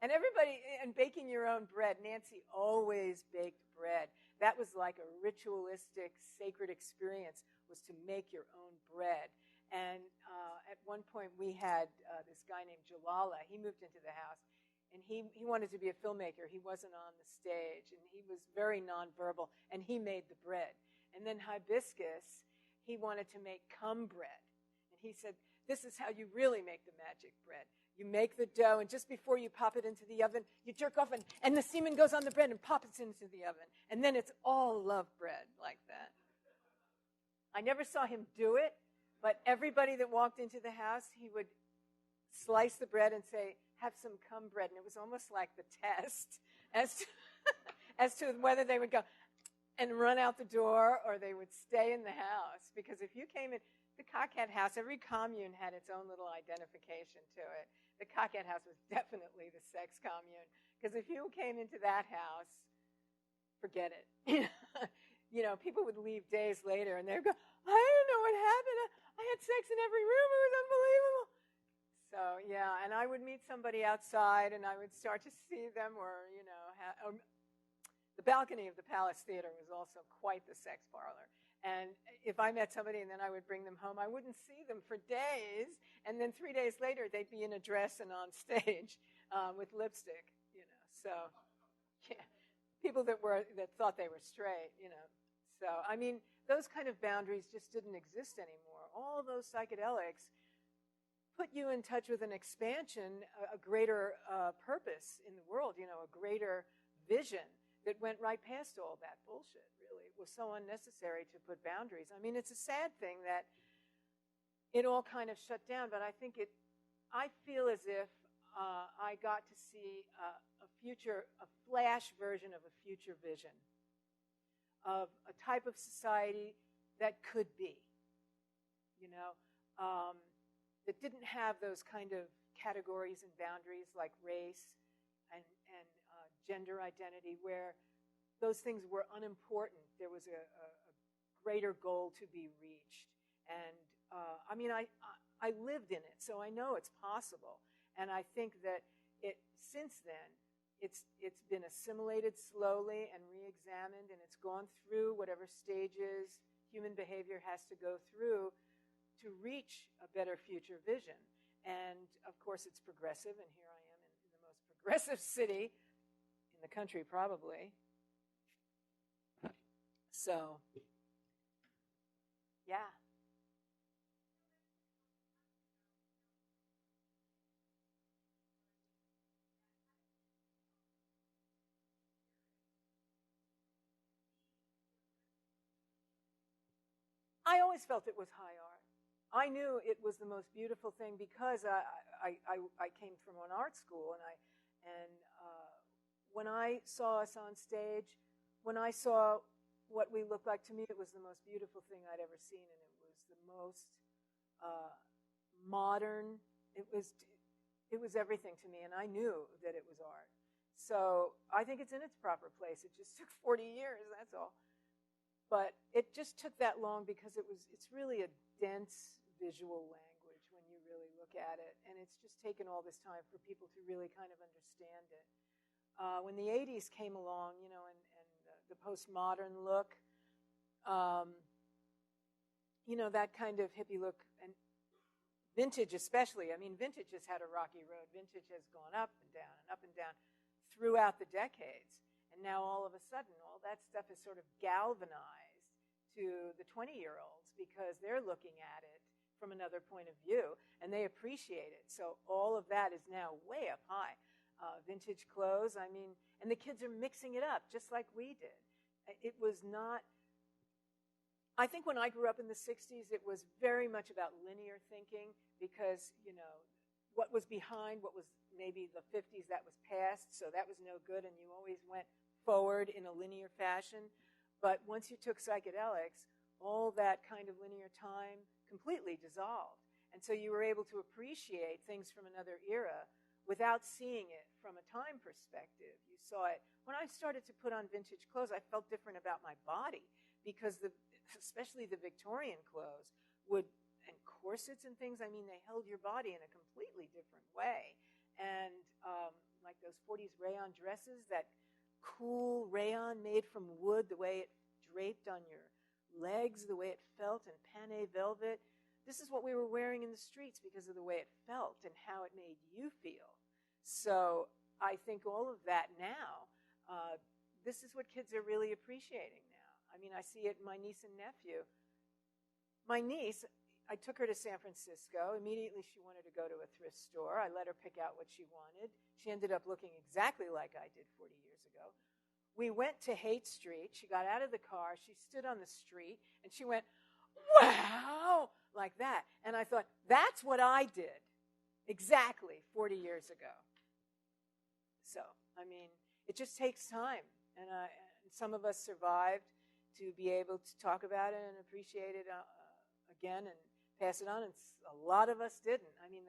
And everybody, and baking your own bread. Nancy always baked bread. That was like a ritualistic, sacred experience, was to make your own bread. And at one point we had this guy named Jalala. He moved into the house, and he wanted to be a filmmaker. He wasn't on the stage, and he was very nonverbal, and he made the bread. And then Hibiscus, he wanted to make cum bread. And he said, this is how you really make the magic bread. You make the dough, and just before you pop it into the oven, you jerk off, and the semen goes on the bread and pops it into the oven. And then it's all love bread like that. I never saw him do it, but everybody that walked into the house, he would slice the bread and say, have some cum bread. And it was almost like the test as to whether they would go and run out the door or they would stay in the house. Because if you came in, the Cockette house, every commune had its own little identification to it. The Cockette house was definitely the sex commune, because if you came into that house, forget it. You know, people would leave days later, and they'd go, I don't know what happened. I had sex in every room. It was unbelievable. So, yeah, and I would meet somebody outside, and I would start to see them, or, you know, the balcony of the Palace Theater was also quite the sex parlor. And if I met somebody and then I would bring them home, I wouldn't see them for days. And then 3 days later, they'd be in a dress and on stage with lipstick, you know. So, yeah, people that thought they were straight, you know. So, I mean, those kind of boundaries just didn't exist anymore. All those psychedelics put you in touch with an expansion, a greater purpose in the world, you know, a greater vision that went right past all that bullshit, really. It was so unnecessary to put boundaries. I mean, it's a sad thing that it all kind of shut down, but I feel as if I got to see a flash version of a future vision of a type of society that could be, you know, that didn't have those kind of categories and boundaries like race and gender identity, where those things were unimportant. There was a greater goal to be reached. And I mean, I lived in it, so I know it's possible. And I think that since then, it's been assimilated slowly and re-examined, and it's gone through whatever stages human behavior has to go through to reach a better future vision. And, of course, it's progressive, and here I am in the most progressive city in the country, probably. So, yeah. I always felt it was high art. I knew it was the most beautiful thing because I came from an art school, and when I saw us on stage, when I saw what we looked like, to me, it was the most beautiful thing I'd ever seen, and it was the most modern. It was everything to me, and I knew that it was art. So I think it's in its proper place. It just took 40 years, that's all. But it just took that long because it's really a dense visual language when you really look at it. And it's just taken all this time for people to really kind of understand it. When the 80s came along, you know, and the postmodern look, you know, that kind of hippie look, and vintage especially. I mean, vintage has had a rocky road. Vintage has gone up and down throughout the decades. And now all of a sudden, all that stuff is sort of galvanized to the 20-year-olds because they're looking at it from another point of view, and they appreciate it. So all of that is now way up high. Vintage clothes, I mean, and the kids are mixing it up just like we did. It was not... I think when I grew up in the 60s, it was very much about linear thinking because, you know, what was behind, what was maybe the 50s, that was past, so that was no good, and you always went forward in a linear fashion. But once you took psychedelics, all that kind of linear time completely dissolved. And so you were able to appreciate things from another era without seeing it from a time perspective. You saw it. When I started to put on vintage clothes, I felt different about my body because especially the Victorian clothes and corsets and things, I mean, they held your body in a completely different way. And like those 40s rayon dresses, that cool rayon made from wood, the way it draped on your legs, the way it felt in pané velvet. This is what we were wearing in the streets because of the way it felt and how it made you feel. So I think all of that now, this is what kids are really appreciating now. I mean, I see it in my niece and nephew. My niece, I took her to San Francisco. Immediately she wanted to go to a thrift store. I let her pick out what she wanted. She ended up looking exactly like I did 40 years ago. We went to Haight Street. She got out of the car. She stood on the street, and she went, wow, like that. And I thought, that's what I did exactly 40 years ago. So, I mean, it just takes time. And some of us survived to be able to talk about it and appreciate it again and pass it on, and a lot of us didn't. I mean,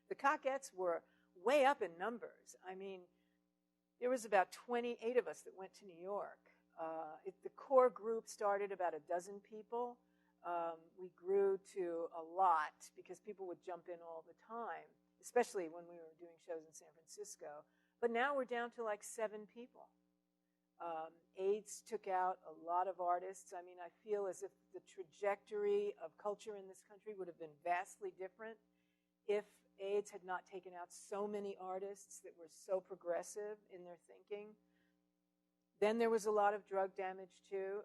the Cockettes were way up in numbers. I mean, there was about 28 of us that went to New York. The core group started about a dozen people. We grew to a lot because people would jump in all the time, especially when we were doing shows in San Francisco. But now we're down to like 7 people. AIDS took out a lot of artists. I mean, I feel as if the trajectory of culture in this country would have been vastly different if AIDS had not taken out so many artists that were so progressive in their thinking. Then there was a lot of drug damage too,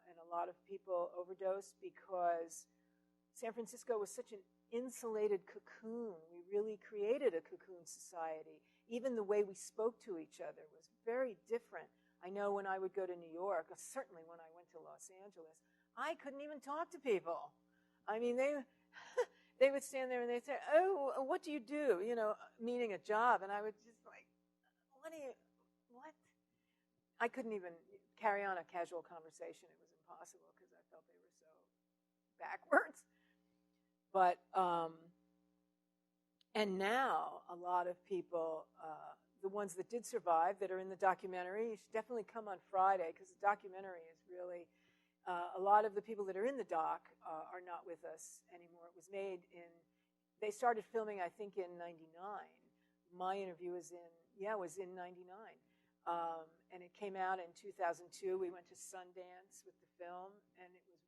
and a lot of people overdosed because San Francisco was such an insulated cocoon. We really created a cocoon society. Even the way we spoke to each other was very different. I know when I would go to New York, certainly when I went to Los Angeles, I couldn't even talk to people. I mean, they would stand there and they'd say, "Oh, what do you do?" You know, meaning a job. And I would just like, what? I couldn't even carry on a casual conversation. It was impossible because I felt they were so backwards. But, and now a lot of people, the ones that did survive that are in the documentary, you should definitely come on Friday because the documentary is really, a lot of the people that are in the doc are not with us anymore. It was made they started filming, I think, in 99. My interview was in 99. And it came out in 2002. We went to Sundance with the film, and it was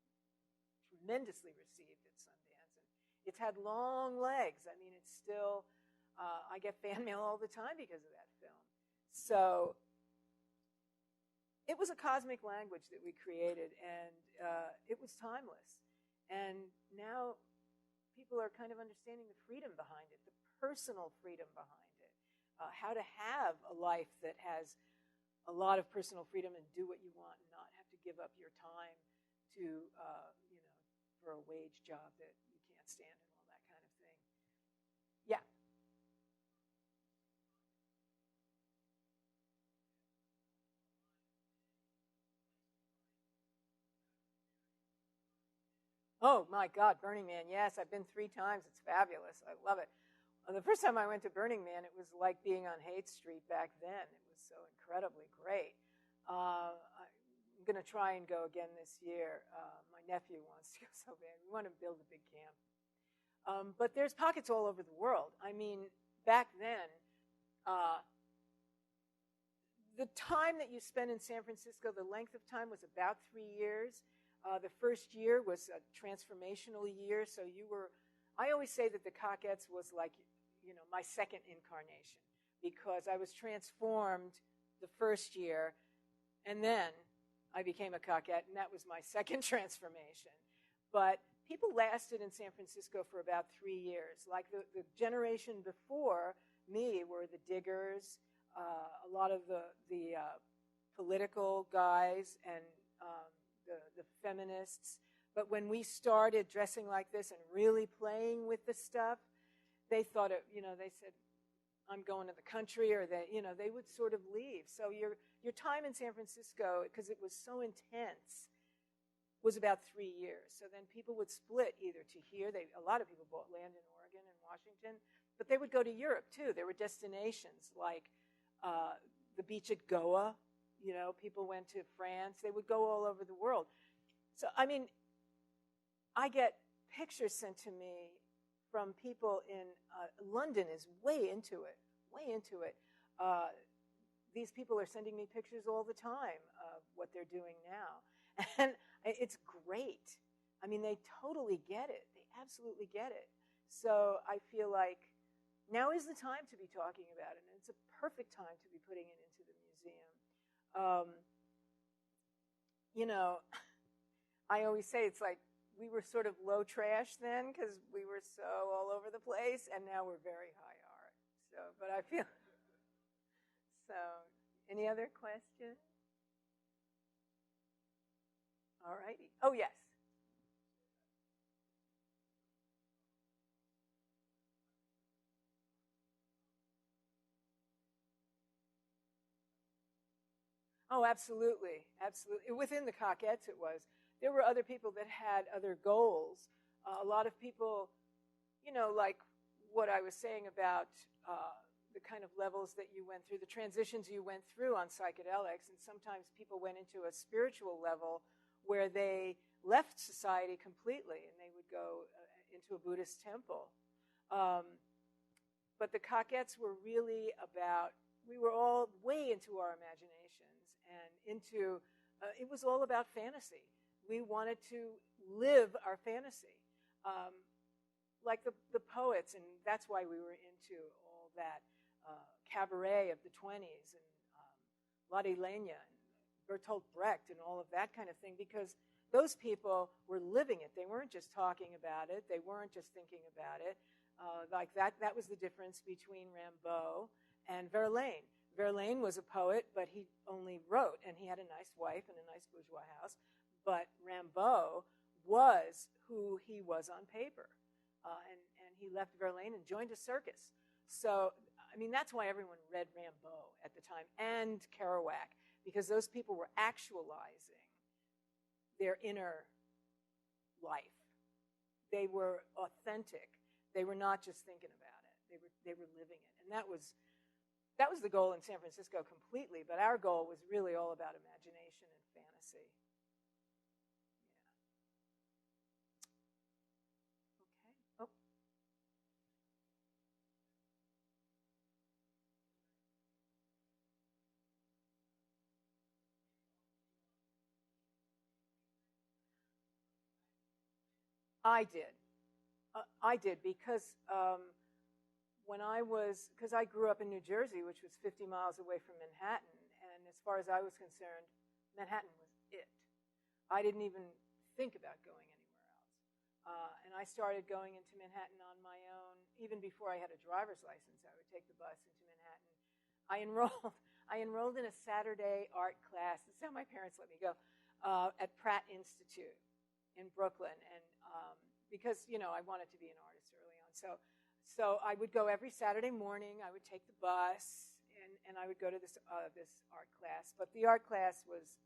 tremendously received at Sundance. And it's had long legs. I mean, it's still, I get fan mail all the time because of that film. So it was a cosmic language that we created, and it was timeless. And now people are kind of understanding the freedom behind it, the personal freedom behind it, how to have a life that has a lot of personal freedom and do what you want and not have to give up your time to, for a wage job that you can't stand and all that kind of thing. Yeah. Oh, my God, Burning Man. Yes, I've been 3 times. It's fabulous. I love it. The first time I went to Burning Man, it was like being on Haight Street back then. It was so incredibly great. I'm going to try and go again this year. My nephew wants to go so bad. We want to build a big camp. But there's pockets all over the world. I mean, back then, the time that you spent in San Francisco, the length of time was about 3 years. The first year was a transformational year. So I always say that the Cockettes was like, my second incarnation because I was transformed the first year, and then I became a Cockette, and that was my second transformation. But people lasted in San Francisco for about 3 years. Like the generation before me were the Diggers, a lot of the political guys, and the feminists. But when we started dressing like this and really playing with the stuff, they thought they said, "I'm going to the country," or they would sort of leave. So your time in San Francisco, because it was so intense, was about 3 years. So then people would split either to here. A lot of people bought land in Oregon and Washington, but they would go to Europe too. There were destinations like the beach at Goa. People went to France. They would go all over the world. So, I mean, I get pictures sent to me from people in London is way into it. These people are sending me pictures all the time of what they're doing now. And it's great. I mean, they totally get it. They absolutely get it. So I feel like now is the time to be talking about it, and it's a perfect time to be putting it into the museum. I always say it's like we were sort of low trash then because we were so all over the place, and now we're very high art. So, but I feel so. Any other questions? All righty. Oh, yes. Oh, absolutely. Absolutely. Within the Cockettes it was. There were other people that had other goals. A lot of people, like what I was saying about the kind of levels that you went through, the transitions you went through on psychedelics, and sometimes people went into a spiritual level where they left society completely and they would go into a Buddhist temple. But the Cockettes were really about, we were all way into our imaginations and into, it was all about fantasy. We wanted to live our fantasy. Like the poets, and that's why we were into all that cabaret of the 20s and Lotte Lenya and Bertolt Brecht and all of that kind of thing, because those people were living it. They weren't just talking about it. They weren't just thinking about it. Like that was the difference between Rimbaud and Verlaine. Verlaine was a poet, but he only wrote, and he had a nice wife and a nice bourgeois house. But Rimbaud was who he was on paper. And he left Verlaine and joined a circus. So, I mean, that's why everyone read Rimbaud at the time, and Kerouac, because those people were actualizing their inner life. They were authentic. They were not just thinking about it. They were living it. And that was the goal in San Francisco completely, but our goal was really all about imagination and fantasy. Yeah. Okay. Oh. I did because because I grew up in New Jersey, which was 50 miles away from Manhattan, and as far as I was concerned, Manhattan was it. I didn't even think about going anywhere else. And I started going into Manhattan on my own. Even before I had a driver's license, I would take the bus into Manhattan. I enrolled in a Saturday art class. This is how my parents let me go, at Pratt Institute in Brooklyn, and because I wanted to be an artist early on. So I would go every Saturday morning. I would take the bus, and I would go to this art class. But the art class was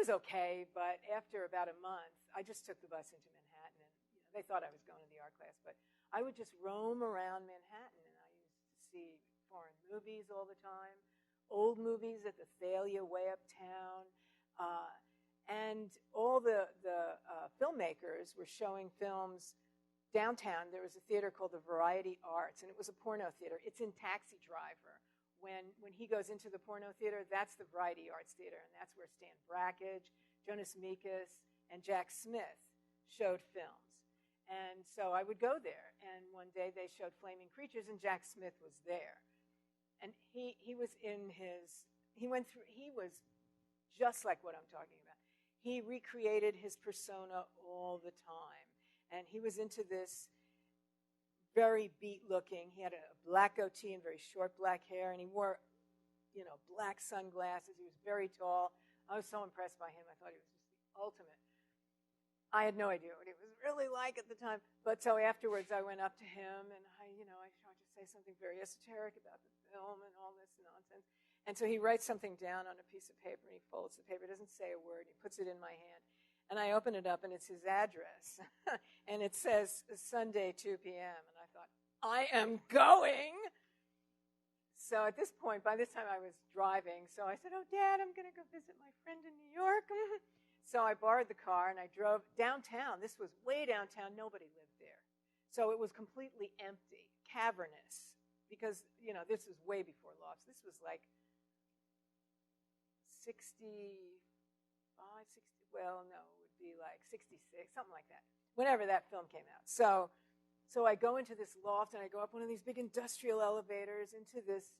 okay. But after about a month, I just took the bus into Manhattan, and they thought I was going to the art class. But I would just roam around Manhattan, and I used to see foreign movies all the time, old movies at the Thalia way uptown. And all the filmmakers were showing films downtown. There was a theater called the Variety Arts, and it was a porno theater. It's in Taxi Driver. When he goes into the porno theater, that's the Variety Arts Theater, and that's where Stan Brakhage, Jonas Mekas, and Jack Smith showed films. And so I would go there, and one day they showed Flaming Creatures, and Jack Smith was there. And he was just like what I'm talking about. He recreated his persona all the time. And he was into this very beat-looking. He had a black goatee and very short black hair, and he wore, black sunglasses. He was very tall. I was so impressed by him. I thought he was just the ultimate. I had no idea what he was really like at the time. But so afterwards, I went up to him, and I tried to say something very esoteric about the film and all this nonsense. And so he writes something down on a piece of paper, and he folds the paper, doesn't say a word, he puts it in my hand. And I open it up, and it's his address. And it says Sunday, 2 p.m. And I thought, I am going. So at this point, by this time I was driving, so I said, oh, Dad, I'm going to go visit my friend in New York. So I borrowed the car, and I drove downtown. This was way downtown. Nobody lived there. So it was completely empty, cavernous, because, this was way before lofts. This was like 66, something like that, whenever that film came out. So I go into this loft, and I go up one of these big industrial elevators into this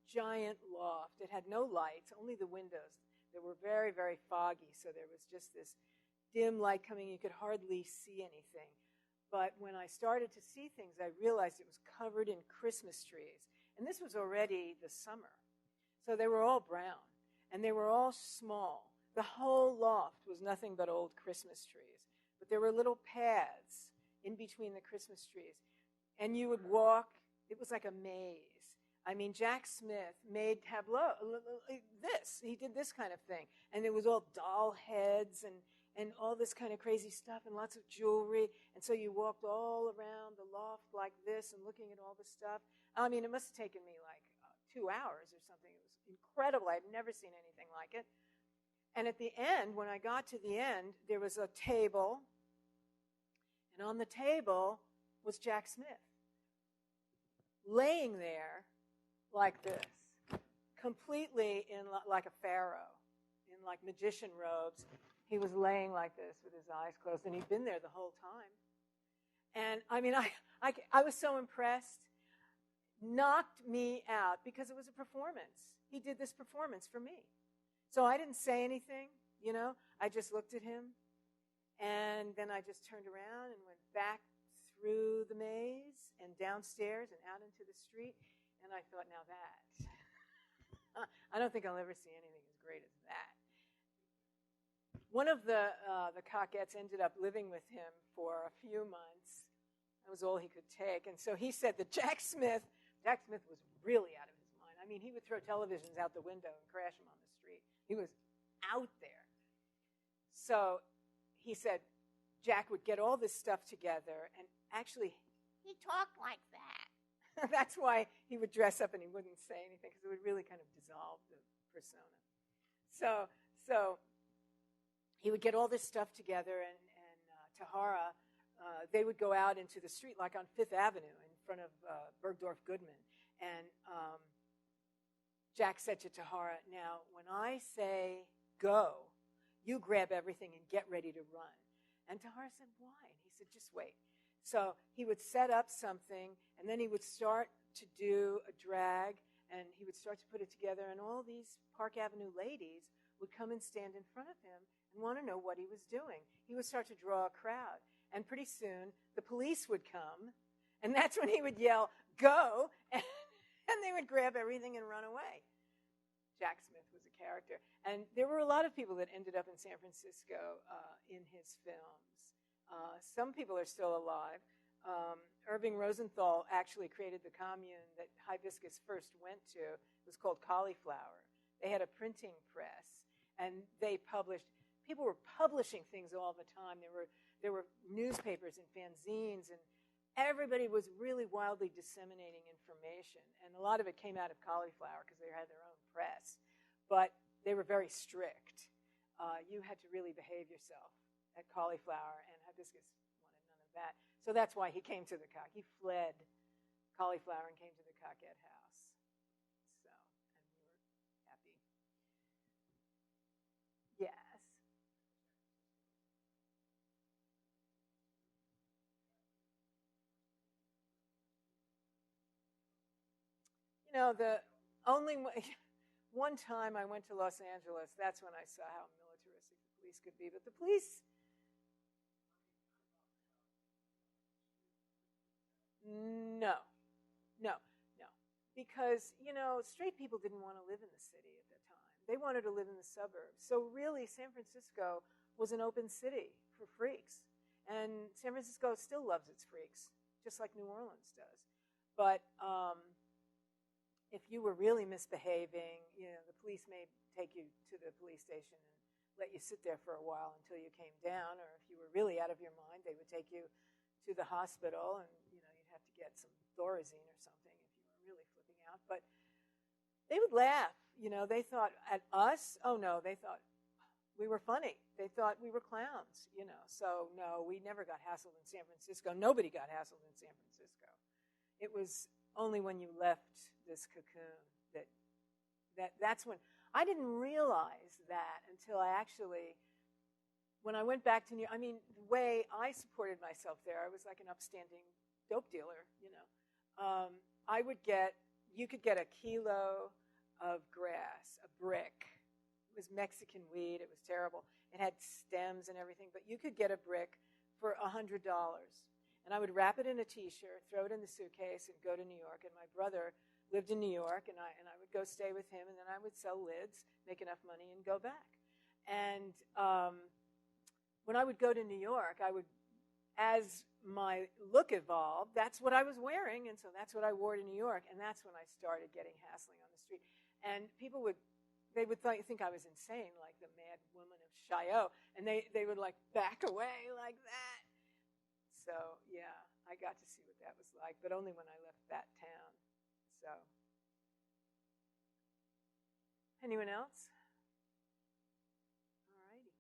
giant loft. It had no lights, only the windows. They were very, very foggy, so there was just this dim light coming. You could hardly see anything. But when I started to see things, I realized it was covered in Christmas trees. And this was already the summer. So they were all brown. And they were all small. The whole loft was nothing but old Christmas trees. But there were little paths in between the Christmas trees. And you would walk. It was like a maze. I mean, Jack Smith made tableau. He did this kind of thing. And it was all doll heads. and all this kind of crazy stuff and lots of jewelry. And so you walked all around the loft like this and looking at all the stuff. I mean, it must have taken me like 2 hours or something. It was incredible. I'd never seen anything like it. And at the end, when I got to the end, there was a table, and on the table was Jack Smith, laying there like this, completely in like a pharaoh, in like magician robes. He was laying like this with his eyes closed, and he'd been there the whole time. And I mean, I was so impressed. Knocked me out because it was a performance. He did this performance for me. So I didn't say anything, you know. I just looked at him, and then I just turned around and went back through the maze and downstairs and out into the street, and I thought, now that, I don't think I'll ever see anything as great as that. One of the Cockettes ended up living with him for a few months. That was all he could take. And so he said that Jack Smith was really out of his mind. I mean, he would throw televisions out the window and crash them on the street. He was out there. So he said Jack would get all this stuff together, and actually he talked like that. That's why he would dress up and he wouldn't say anything, because it would really kind of dissolve the persona. So he would get all this stuff together, and Tahara, they would go out into the street, like on Fifth Avenue in front of Bergdorf Goodman. And Jack said to Tahara, now, when I say go, you grab everything and get ready to run. And Tahara said, why? And he said, just wait. So he would set up something, and then he would start to do a drag, and he would start to put it together, and all these Park Avenue ladies would come and stand in front of him and want to know what he was doing. He would start to draw a crowd, and pretty soon the police would come, and that's when he would yell, go, and they would grab everything and run away. Jack Smith was a character. And there were a lot of people that ended up in San Francisco in his films. Some people are still alive. Irving Rosenthal actually created the commune that Hibiscus first went to. It was called Cauliflower. They had a printing press, and people were publishing things all the time. There were newspapers and fanzines, and everybody was really wildly disseminating information. And a lot of it came out of Cauliflower because they had their own press. But they were very strict. You had to really behave yourself at Cauliflower, and Hibiscus wanted none of that. So that's why he came to the He fled Cauliflower and came to the Cockette house. So, and we were happy. Yes. You know, the only one time I went to Los Angeles, that's when I saw how militaristic the police could be. But the police, no. Because, you know, straight people didn't want to live in the city at that time. They wanted to live in the suburbs. So really, San Francisco was an open city for freaks. And San Francisco still loves its freaks, just like New Orleans does. But if you were really misbehaving, you know, the police may take you to the police station and let you sit there for a while until you came down. Or if you were really out of your mind, they would take you to the hospital, and, you know, you'd have to get some Thorazine or something if you were really flipping out. But they would laugh. You know, they thought at us, oh, no, they thought we were funny. They thought we were clowns, you know. So, no, we never got hassled in San Francisco. Nobody got hassled in San Francisco. It was only when you left this cocoon that's when I didn't realize that until I actually, when I went back to the way I supported myself there, I was like an upstanding dope dealer, you know. You could get a kilo of grass, a brick. It was Mexican weed. It was terrible. It had stems and everything, but you could get a brick for $100. And I would wrap it in a T-shirt, throw it in the suitcase, and go to New York. And my brother lived in New York, and I would go stay with him, and then I would sell lids, make enough money, and go back. And when I would go to New York, as my look evolved, that's what I was wearing, and so that's what I wore to New York, and that's when I started getting hassling on the street. And people would they would think I was insane, like the mad woman of Chaillot, and they would like back away like that. So yeah, I got to see what that was like, but only when I left that town. So, anyone else? All righty.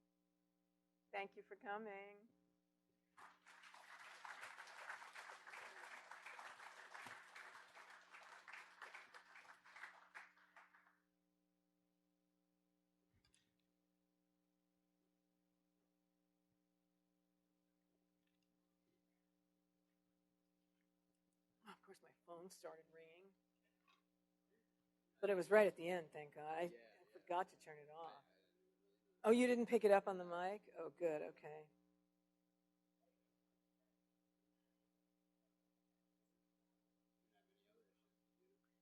Thank you for coming. Of course, my phone started ringing. But it was right at the end, thank God. I forgot to turn it off. Oh, you didn't pick it up on the mic? Oh, good, okay.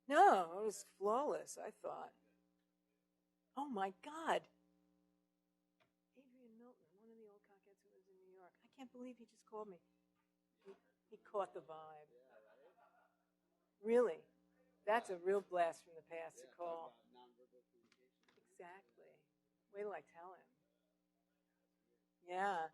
No, it was flawless, I thought. Oh, my God. Adrian Milton, one of the old Cockettes who lives in New York. I can't believe he just called me. He caught the vibe. Really? That's a real blast from the past to call. Exactly. Wait till I tell him. Yeah.